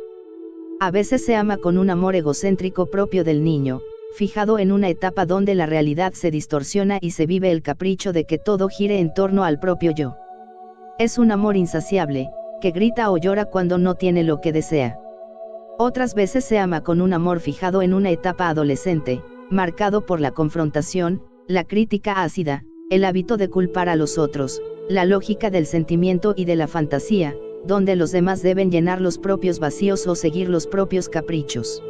S1: A veces se ama con un amor egocéntrico propio del niño, fijado en una etapa donde la realidad se distorsiona y se vive el capricho de que todo gire en torno al propio yo. Es un amor insaciable, que grita o llora cuando no tiene lo que desea. Otras veces se ama con un amor fijado en una etapa adolescente, marcado por la confrontación, la crítica ácida, el hábito de culpar a los otros, la lógica del sentimiento y de la fantasía, donde los demás deben llenar los propios vacíos o seguir los propios caprichos.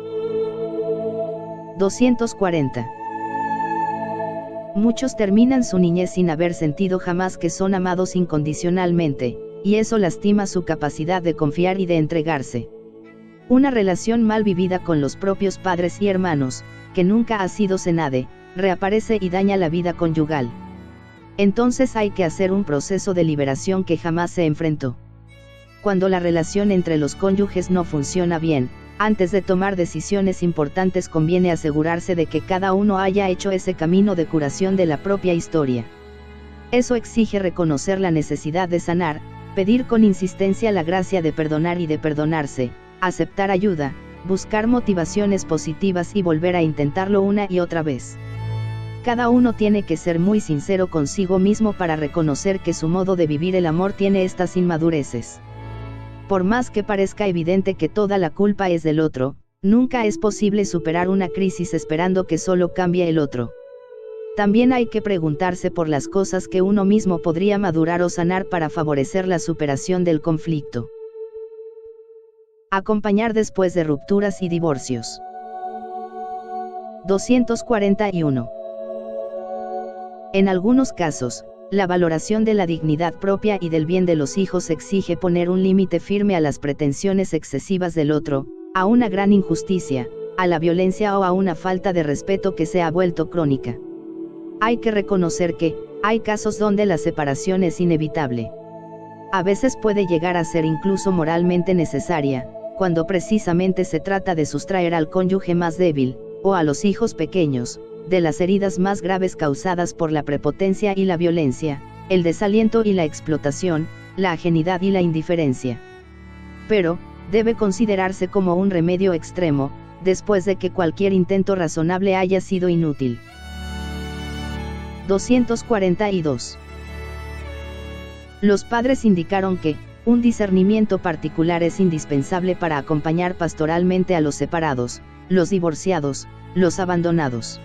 S1: 240. Muchos terminan su niñez sin haber sentido jamás que son amados incondicionalmente, y eso lastima su capacidad de confiar y de entregarse. Una relación mal vivida con los propios padres y hermanos, que nunca ha sido sanada, reaparece y daña la vida conyugal. entonces hay que hacer un proceso de liberación que jamás se enfrentó. Cuando la relación entre los cónyuges no funciona bien, antes de tomar decisiones importantes conviene asegurarse de que cada uno haya hecho ese camino de curación de la propia historia. Eso exige reconocer la necesidad de sanar, pedir con insistencia la gracia de perdonar y de perdonarse, aceptar ayuda, buscar motivaciones positivas y volver a intentarlo una y otra vez. Cada uno tiene que ser muy sincero consigo mismo para reconocer que su modo de vivir el amor tiene estas inmadureces. Por más que parezca evidente que toda la culpa es del otro, nunca es posible superar una crisis esperando que solo cambie el otro. También hay que preguntarse por las cosas que uno mismo podría madurar o sanar para favorecer la superación del conflicto. Acompañar después de rupturas y divorcios. 241. En algunos casos, la valoración de la dignidad propia y del bien de los hijos exige poner un límite firme a las pretensiones excesivas del otro, a una gran injusticia, a la violencia o a una falta de respeto que se ha vuelto crónica. Hay que reconocer que, hay casos donde la separación es inevitable. A veces puede llegar a ser incluso moralmente necesaria, cuando precisamente se trata de sustraer al cónyuge más débil, o a los hijos pequeños, de las heridas más graves causadas por la prepotencia y la violencia, el desaliento y la explotación, la ajenidad y la indiferencia. Pero, debe considerarse como un remedio extremo, después de que cualquier intento razonable haya sido inútil. 242. Los padres indicaron que, un discernimiento particular es indispensable para acompañar pastoralmente a los separados, los divorciados, los abandonados.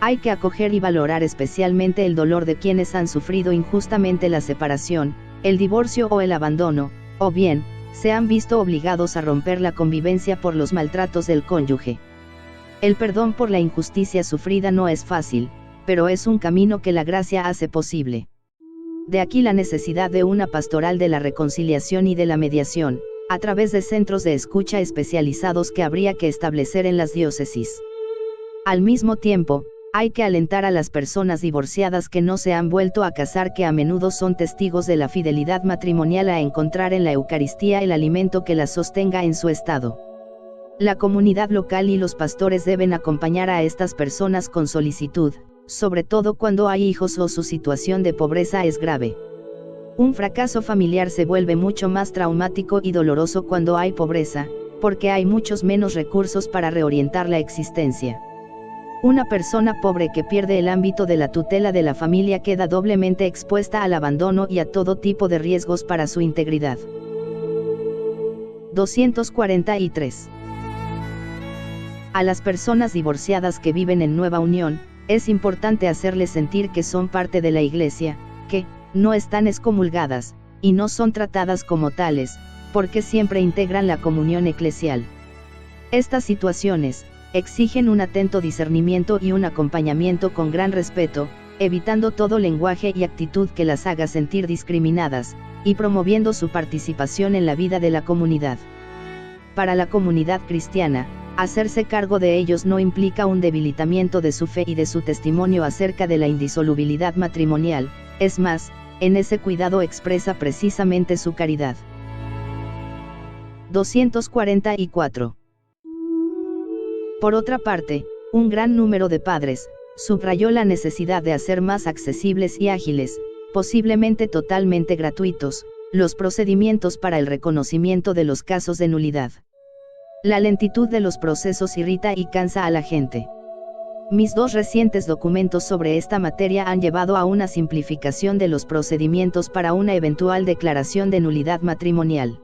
S1: Hay que acoger y valorar especialmente el dolor de quienes han sufrido injustamente la separación, el divorcio o el abandono, o bien, se han visto obligados a romper la convivencia por los maltratos del cónyuge. El perdón por la injusticia sufrida no es fácil, pero es un camino que la gracia hace posible. De aquí la necesidad de una pastoral de la reconciliación y de la mediación, a través de centros de escucha especializados que habría que establecer en las diócesis. Al mismo tiempo, hay que alentar a las personas divorciadas que no se han vuelto a casar, que a menudo son testigos de la fidelidad matrimonial, a encontrar en la Eucaristía el alimento que las sostenga en su estado. La comunidad local y los pastores deben acompañar a estas personas con solicitud, sobre todo cuando hay hijos o su situación de pobreza es grave. Un fracaso familiar se vuelve mucho más traumático y doloroso cuando hay pobreza, porque hay muchos menos recursos para reorientar la existencia. Una persona pobre que pierde el ámbito de la tutela de la familia queda doblemente expuesta al abandono y a todo tipo de riesgos para su integridad. 243. A las personas divorciadas que viven en nueva unión, es importante hacerles sentir que son parte de la Iglesia, que no están excomulgadas, y no son tratadas como tales, porque siempre integran la comunión eclesial. Estas situaciones exigen un atento discernimiento y un acompañamiento con gran respeto, evitando todo lenguaje y actitud que las haga sentir discriminadas, y promoviendo su participación en la vida de la comunidad. Para la comunidad cristiana, hacerse cargo de ellos no implica un debilitamiento de su fe y de su testimonio acerca de la indisolubilidad matrimonial, es más, en ese cuidado expresa precisamente su caridad. 244. Por otra parte, un gran número de padres subrayó la necesidad de hacer más accesibles y ágiles, posiblemente totalmente gratuitos, los procedimientos para el reconocimiento de los casos de nulidad. La lentitud de los procesos irrita y cansa a la gente. Mis dos recientes documentos sobre esta materia han llevado a una simplificación de los procedimientos para una eventual declaración de nulidad matrimonial.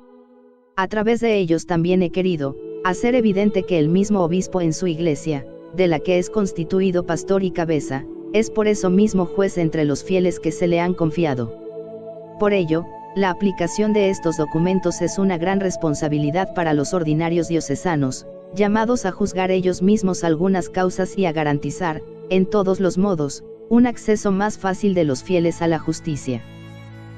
S1: A través de ellos también he querido hacer evidente que el mismo obispo en su iglesia, de la que es constituido pastor y cabeza, es por eso mismo juez entre los fieles que se le han confiado. Por ello, la aplicación de estos documentos es una gran responsabilidad para los ordinarios diocesanos, llamados a juzgar ellos mismos algunas causas y a garantizar, en todos los modos, un acceso más fácil de los fieles a la justicia.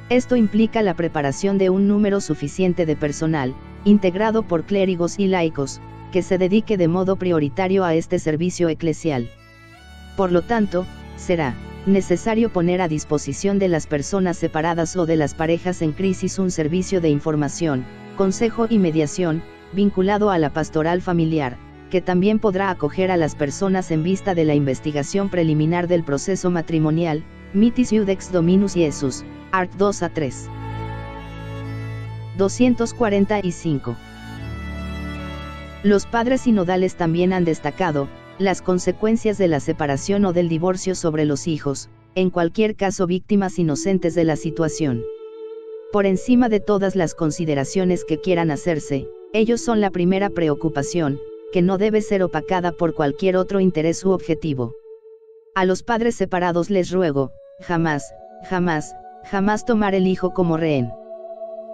S1: Esto implica la preparación de un número suficiente de personal, integrado por clérigos y laicos, que se dedique de modo prioritario a este servicio eclesial. Por lo tanto, será necesario poner a disposición de las personas separadas o de las parejas en crisis un servicio de información, consejo y mediación, vinculado a la pastoral familiar, que también podrá acoger a las personas en vista de la investigación preliminar del proceso matrimonial, Mitis Iudex Dominus Iesus, art. 2-3. 245. Los padres sinodales también han destacado las consecuencias de la separación o del divorcio sobre los hijos, en cualquier caso víctimas inocentes de la situación. Por encima de todas las consideraciones que quieran hacerse, ellos son la primera preocupación, que no debe ser opacada por cualquier otro interés u objetivo. A los padres separados les ruego, jamás, jamás, jamás tomar el hijo como rehén.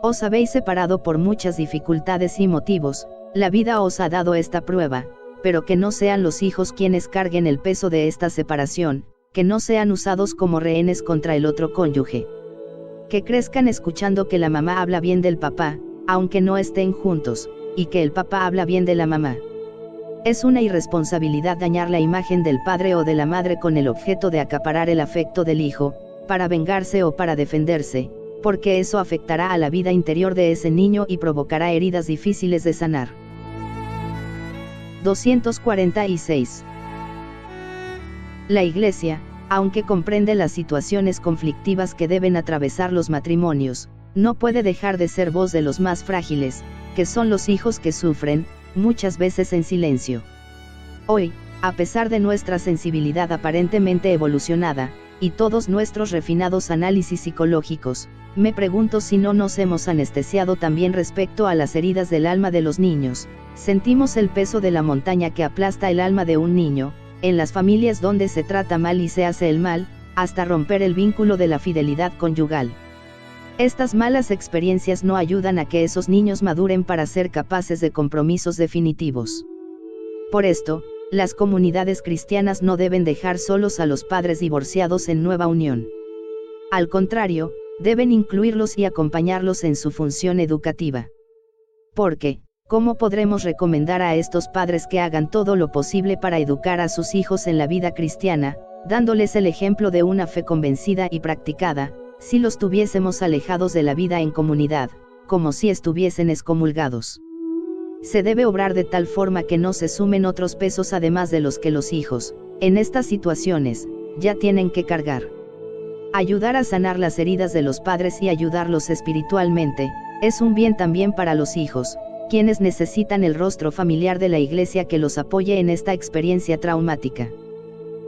S1: Os habéis separado por muchas dificultades y motivos, la vida os ha dado esta prueba, pero que no sean los hijos quienes carguen el peso de esta separación, que no sean usados como rehenes contra el otro cónyuge. Que crezcan escuchando que la mamá habla bien del papá, aunque no estén juntos, y que el papá habla bien de la mamá. Es una irresponsabilidad dañar la imagen del padre o de la madre con el objeto de acaparar el afecto del hijo, para vengarse o para defenderse, porque eso afectará a la vida interior de ese niño y provocará heridas difíciles de sanar. 246. La Iglesia, aunque comprende las situaciones conflictivas que deben atravesar los matrimonios, no puede dejar de ser voz de los más frágiles, que son los hijos que sufren, muchas veces en silencio. Hoy, a pesar de nuestra sensibilidad aparentemente evolucionada, y todos nuestros refinados análisis psicológicos, me pregunto si no nos hemos anestesiado también respecto a las heridas del alma de los niños. Sentimos el peso de la montaña que aplasta el alma de un niño, en las familias donde se trata mal y se hace el mal, hasta romper el vínculo de la fidelidad conyugal. Estas malas experiencias no ayudan a que esos niños maduren para ser capaces de compromisos definitivos. Por esto, las comunidades cristianas no deben dejar solos a los padres divorciados en nueva unión. Al contrario, deben incluirlos y acompañarlos en su función educativa. Porque, ¿cómo podremos recomendar a estos padres que hagan todo lo posible para educar a sus hijos en la vida cristiana, dándoles el ejemplo de una fe convencida y practicada, si los tuviésemos alejados de la vida en comunidad, como si estuviesen excomulgados? Se debe obrar de tal forma que no se sumen otros pesos además de los que los hijos, en estas situaciones, ya tienen que cargar. Ayudar a sanar las heridas de los padres y ayudarlos espiritualmente, es un bien también para los hijos, quienes necesitan el rostro familiar de la Iglesia que los apoye en esta experiencia traumática.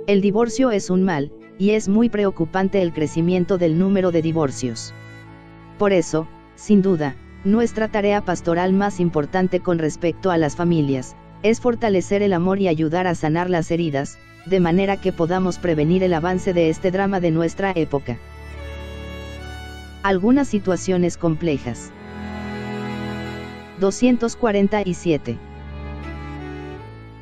S1: El divorcio es un mal, y es muy preocupante el crecimiento del número de divorcios. Por eso, sin duda, nuestra tarea pastoral más importante con respecto a las familias, es fortalecer el amor y ayudar a sanar las heridas, de manera que podamos prevenir el avance de este drama de nuestra época. Algunas situaciones complejas. 247.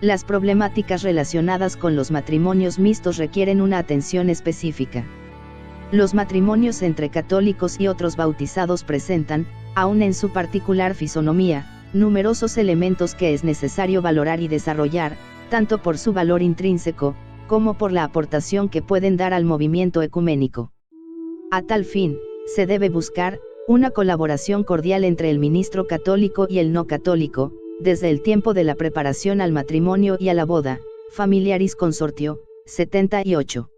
S1: Las problemáticas relacionadas con los matrimonios mixtos requieren una atención específica. Los matrimonios entre católicos y otros bautizados presentan, aun en su particular fisonomía, numerosos elementos que es necesario valorar y desarrollar, tanto por su valor intrínseco, como por la aportación que pueden dar al movimiento ecuménico. A tal fin, se debe buscar una colaboración cordial entre el ministro católico y el no católico, desde el tiempo de la preparación al matrimonio y a la boda, Familiaris Consortio, 78.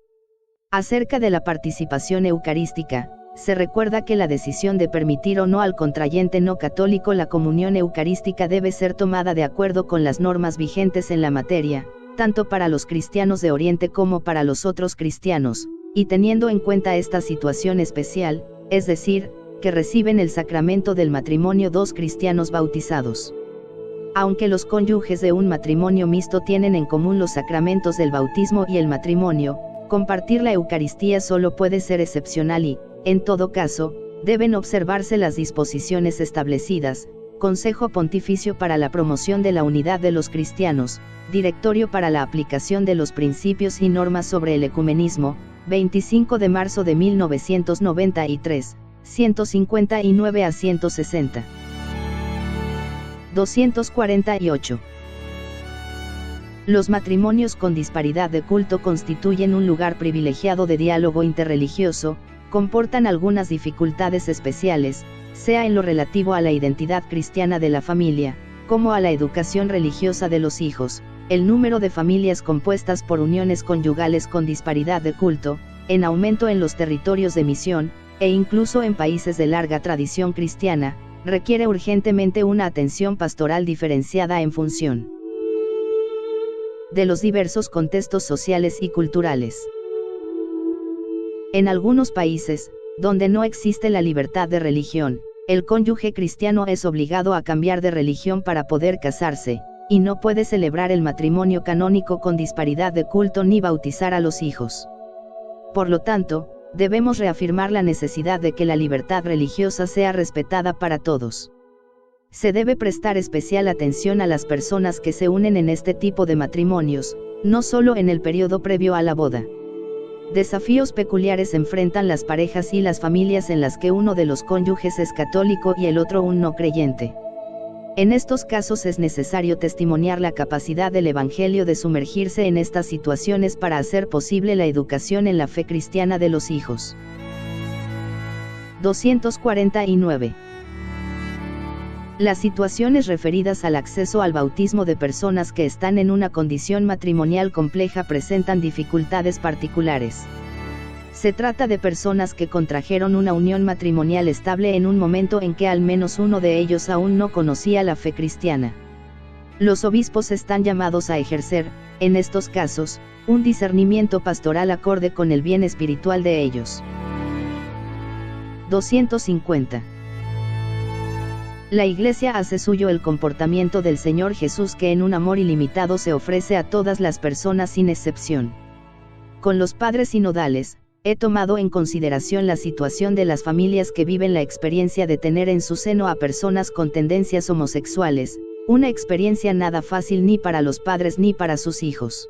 S1: Acerca de la participación eucarística, se recuerda que la decisión de permitir o no al contrayente no católico la comunión eucarística debe ser tomada de acuerdo con las normas vigentes en la materia, tanto para los cristianos de Oriente como para los otros cristianos, y teniendo en cuenta esta situación especial, es decir, que reciben el sacramento del matrimonio dos cristianos bautizados. Aunque los cónyuges de un matrimonio mixto tienen en común los sacramentos del bautismo y el matrimonio, compartir la Eucaristía solo puede ser excepcional y, en todo caso, deben observarse las disposiciones establecidas: Consejo Pontificio para la Promoción de la Unidad de los Cristianos, Directorio para la Aplicación de los Principios y Normas sobre el Ecumenismo, 25 de marzo de 1993, 159 a 160. 248. Los matrimonios con disparidad de culto constituyen un lugar privilegiado de diálogo interreligioso, comportan algunas dificultades especiales, sea en lo relativo a la identidad cristiana de la familia, como a la educación religiosa de los hijos. El número de familias compuestas por uniones conyugales con disparidad de culto, en aumento en los territorios de misión, e incluso en países de larga tradición cristiana, requiere urgentemente una atención pastoral diferenciada en función de los diversos contextos sociales y culturales. En algunos países, donde no existe la libertad de religión, el cónyuge cristiano es obligado a cambiar de religión para poder casarse, y no puede celebrar el matrimonio canónico con disparidad de culto ni bautizar a los hijos. Por lo tanto, debemos reafirmar la necesidad de que la libertad religiosa sea respetada para todos. Se debe prestar especial atención a las personas que se unen en este tipo de matrimonios, no solo en el periodo previo a la boda. Desafíos peculiares enfrentan las parejas y las familias en las que uno de los cónyuges es católico y el otro un no creyente. En estos casos es necesario testimoniar la capacidad del Evangelio de sumergirse en estas situaciones para hacer posible la educación en la fe cristiana de los hijos. 249. Las situaciones referidas al acceso al bautismo de personas que están en una condición matrimonial compleja presentan dificultades particulares. Se trata de personas que contrajeron una unión matrimonial estable en un momento en que al menos uno de ellos aún no conocía la fe cristiana. Los obispos están llamados a ejercer, en estos casos, un discernimiento pastoral acorde con el bien espiritual de ellos. 250. La Iglesia hace suyo el comportamiento del Señor Jesús, que en un amor ilimitado se ofrece a todas las personas sin excepción. Con los padres sinodales, he tomado en consideración la situación de las familias que viven la experiencia de tener en su seno a personas con tendencias homosexuales, una experiencia nada fácil ni para los padres ni para sus hijos.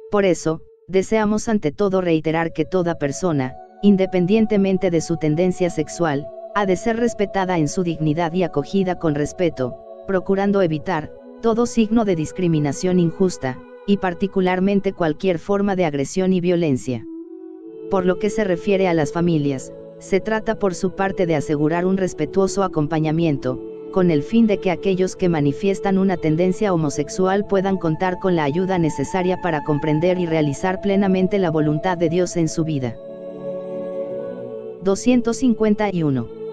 S1: Por eso, deseamos ante todo reiterar que toda persona, independientemente de su tendencia sexual, ha de ser respetada en su dignidad y acogida con respeto, procurando evitar todo signo de discriminación injusta, y particularmente cualquier forma de agresión y violencia. Por lo que se refiere a las familias, se trata por su parte de asegurar un respetuoso acompañamiento, con el fin de que aquellos que manifiestan una tendencia homosexual puedan contar con la ayuda necesaria para comprender y realizar plenamente la voluntad de Dios en su vida. 251.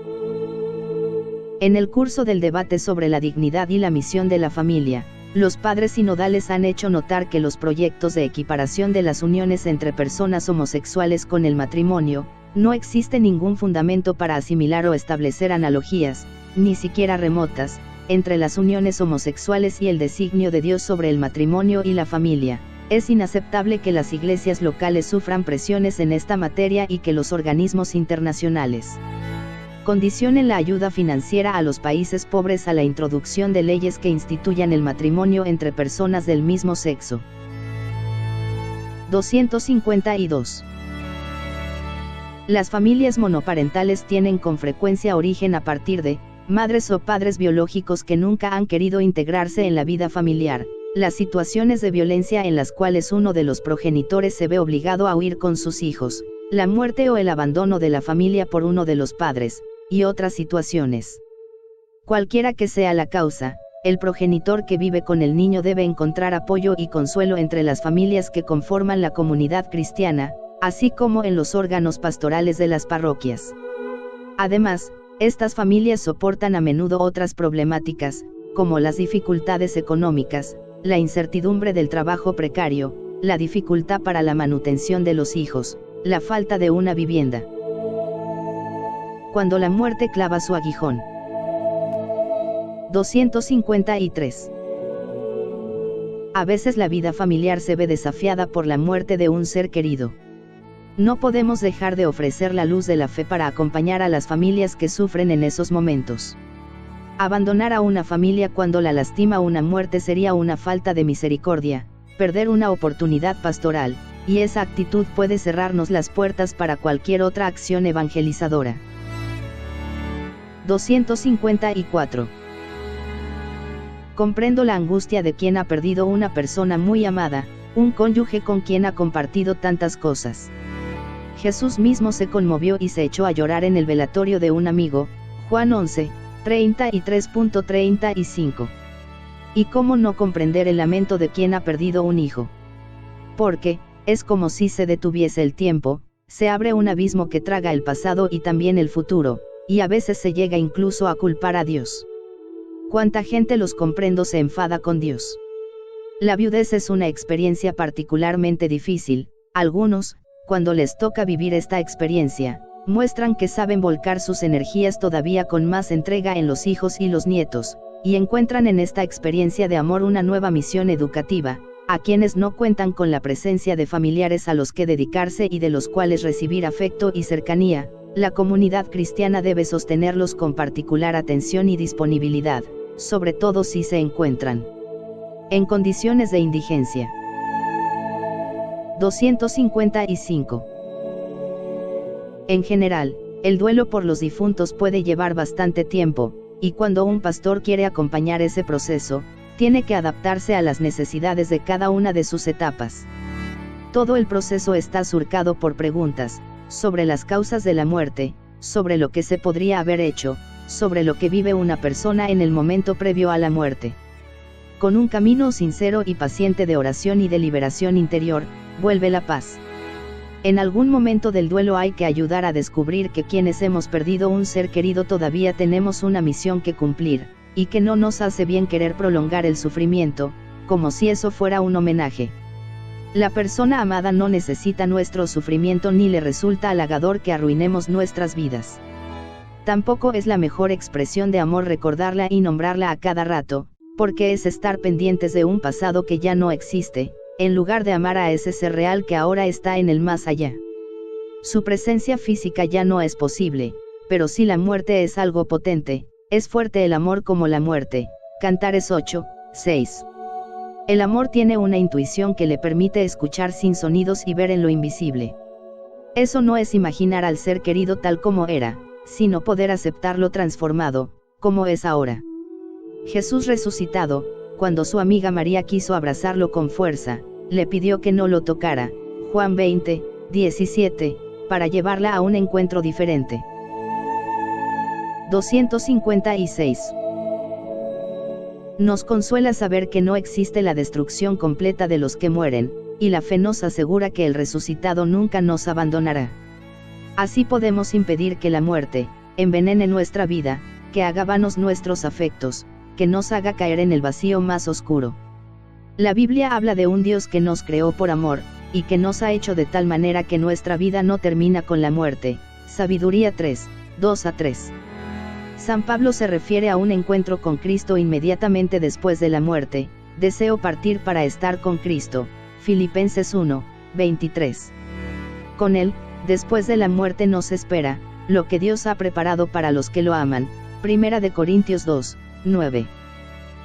S1: En el curso del debate sobre la dignidad y la misión de la familia, los padres sinodales han hecho notar que los proyectos de equiparación de las uniones entre personas homosexuales con el matrimonio, no existe ningún fundamento para asimilar o establecer analogías, ni siquiera remotas, entre las uniones homosexuales y el designio de Dios sobre el matrimonio y la familia. Es inaceptable que las iglesias locales sufran presiones en esta materia y que los organismos internacionales condicionen la ayuda financiera a los países pobres a la introducción de leyes que instituyan el matrimonio entre personas del mismo sexo. 252. Las familias monoparentales tienen con frecuencia origen a partir de madres o padres biológicos que nunca han querido integrarse en la vida familiar. Las situaciones de violencia en las cuales uno de los progenitores se ve obligado a huir con sus hijos, la muerte o el abandono de la familia por uno de los padres, y otras situaciones. Cualquiera que sea la causa, el progenitor que vive con el niño debe encontrar apoyo y consuelo entre las familias que conforman la comunidad cristiana, así como en los órganos pastorales de las parroquias. Además, estas familias soportan a menudo otras problemáticas, como las dificultades económicas, la incertidumbre del trabajo precario, la dificultad para la manutención de los hijos, la falta de una vivienda. Cuando la muerte clava su aguijón. 253. A veces la vida familiar se ve desafiada por la muerte de un ser querido. No podemos dejar de ofrecer la luz de la fe para acompañar a las familias que sufren en esos momentos. Abandonar a una familia cuando la lastima una muerte sería una falta de misericordia, perder una oportunidad pastoral, y esa actitud puede cerrarnos las puertas para cualquier otra acción evangelizadora. 254. Comprendo la angustia de quien ha perdido una persona muy amada, un cónyuge con quien ha compartido tantas cosas. Jesús mismo se conmovió y se echó a llorar en el velatorio de un amigo, Juan 11, 33.35. ¿Y cómo no comprender el lamento de quien ha perdido un hijo? Porque, es como si se detuviese el tiempo, se abre un abismo que traga el pasado y también el futuro, y a veces se llega incluso a culpar a Dios. ¿Cuánta gente los comprendo se enfada con Dios? La viudez es una experiencia particularmente difícil. Algunos, cuando les toca vivir esta experiencia, muestran que saben volcar sus energías todavía con más entrega en los hijos y los nietos, y encuentran en esta experiencia de amor una nueva misión educativa, a quienes no cuentan con la presencia de familiares a los que dedicarse y de los cuales recibir afecto y cercanía. La comunidad cristiana debe sostenerlos con particular atención y disponibilidad, sobre todo si se encuentran en condiciones de indigencia. 255. En general, el duelo por los difuntos puede llevar bastante tiempo, y cuando un pastor quiere acompañar ese proceso, tiene que adaptarse a las necesidades de cada una de sus etapas. Todo el proceso está surcado por preguntas, sobre las causas de la muerte, sobre lo que se podría haber hecho, sobre lo que vive una persona en el momento previo a la muerte. Con un camino sincero y paciente de oración y de liberación interior, vuelve la paz. En algún momento del duelo hay que ayudar a descubrir que quienes hemos perdido un ser querido todavía tenemos una misión que cumplir, y que no nos hace bien querer prolongar el sufrimiento, como si eso fuera un homenaje. La persona amada no necesita nuestro sufrimiento ni le resulta halagador que arruinemos nuestras vidas. Tampoco es la mejor expresión de amor recordarla y nombrarla a cada rato, porque es estar pendientes de un pasado que ya no existe, en lugar de amar a ese ser real que ahora está en el más allá. Su presencia física ya no es posible, pero si la muerte es algo potente, es fuerte el amor como la muerte. Cantares 8, 6. El amor tiene una intuición que le permite escuchar sin sonidos y ver en lo invisible. Eso no es imaginar al ser querido tal como era, sino poder aceptarlo transformado, como es ahora. Jesús resucitado, cuando su amiga María quiso abrazarlo con fuerza, le pidió que no lo tocara, Juan 20, 17, para llevarla a un encuentro diferente. 256. Nos consuela saber que no existe la destrucción completa de los que mueren, y la fe nos asegura que el resucitado nunca nos abandonará. Así podemos impedir que la muerte envenene nuestra vida, que haga vanos nuestros afectos, que nos haga caer en el vacío más oscuro. La Biblia habla de un Dios que nos creó por amor, y que nos ha hecho de tal manera que nuestra vida no termina con la muerte. Sabiduría 3, 2-3. San Pablo se refiere a un encuentro con Cristo inmediatamente después de la muerte. Deseo partir para estar con Cristo. Filipenses 1, 23. Con Él, después de la muerte nos espera lo que Dios ha preparado para los que lo aman. 1 Corintios 2, 9.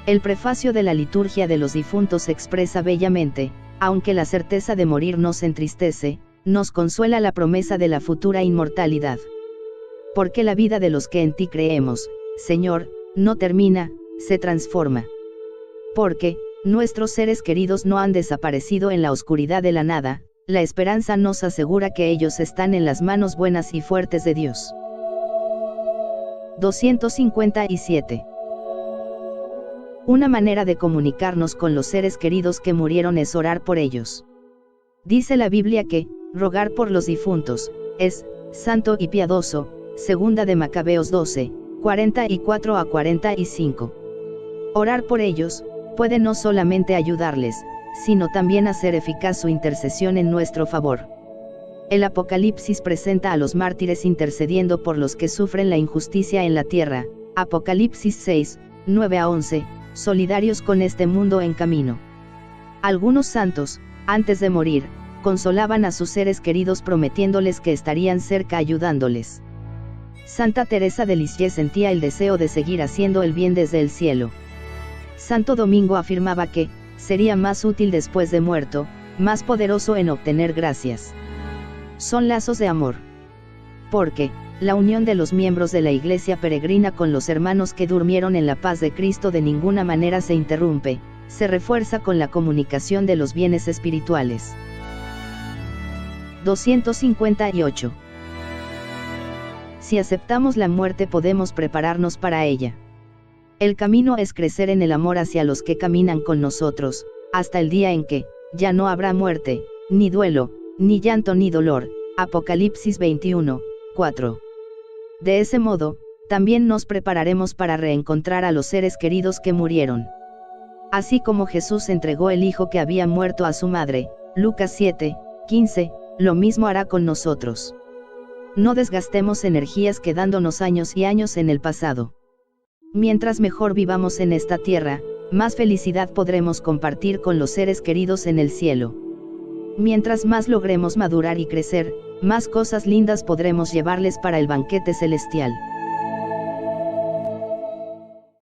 S1: El prefacio de la liturgia de los difuntos expresa bellamente: aunque la certeza de morir nos entristece, nos consuela la promesa de la futura inmortalidad. Porque la vida de los que en ti creemos, Señor, no termina, se transforma. Porque nuestros seres queridos no han desaparecido en la oscuridad de la nada, la esperanza nos asegura que ellos están en las manos buenas y fuertes de Dios. 257. Una manera de comunicarnos con los seres queridos que murieron es orar por ellos. Dice la Biblia que, rogar por los difuntos, es santo y piadoso. Segunda de Macabeos 12, 44-45. Orar por ellos puede no solamente ayudarles, sino también hacer eficaz su intercesión en nuestro favor. El Apocalipsis presenta a los mártires intercediendo por los que sufren la injusticia en la tierra. Apocalipsis 6, 9-11, solidarios con este mundo en camino. Algunos santos, antes de morir, consolaban a sus seres queridos prometiéndoles que estarían cerca ayudándoles. Santa Teresa de Lisieux sentía el deseo de seguir haciendo el bien desde el cielo. Santo Domingo afirmaba que sería más útil después de muerto, más poderoso en obtener gracias. Son lazos de amor. Porque La unión de los miembros de la Iglesia peregrina con los hermanos que durmieron en la paz de Cristo de ninguna manera se interrumpe, se refuerza con la comunicación de los bienes espirituales. 258. Si aceptamos la muerte podemos prepararnos para ella. El camino es crecer en el amor hacia los que caminan con nosotros, hasta el día en que, ya no habrá muerte, ni duelo, ni llanto ni dolor. Apocalipsis 21, 4. De ese modo, también nos prepararemos para reencontrar a los seres queridos que murieron. Así como Jesús entregó el hijo que había muerto a su madre, Lucas 7, 15, lo mismo hará con nosotros. No desgastemos energías quedándonos años y años en el pasado. Mientras mejor vivamos en esta tierra, más felicidad podremos compartir con los seres queridos en el cielo. Mientras más logremos madurar y crecer, más cosas lindas podremos llevarles para el banquete celestial.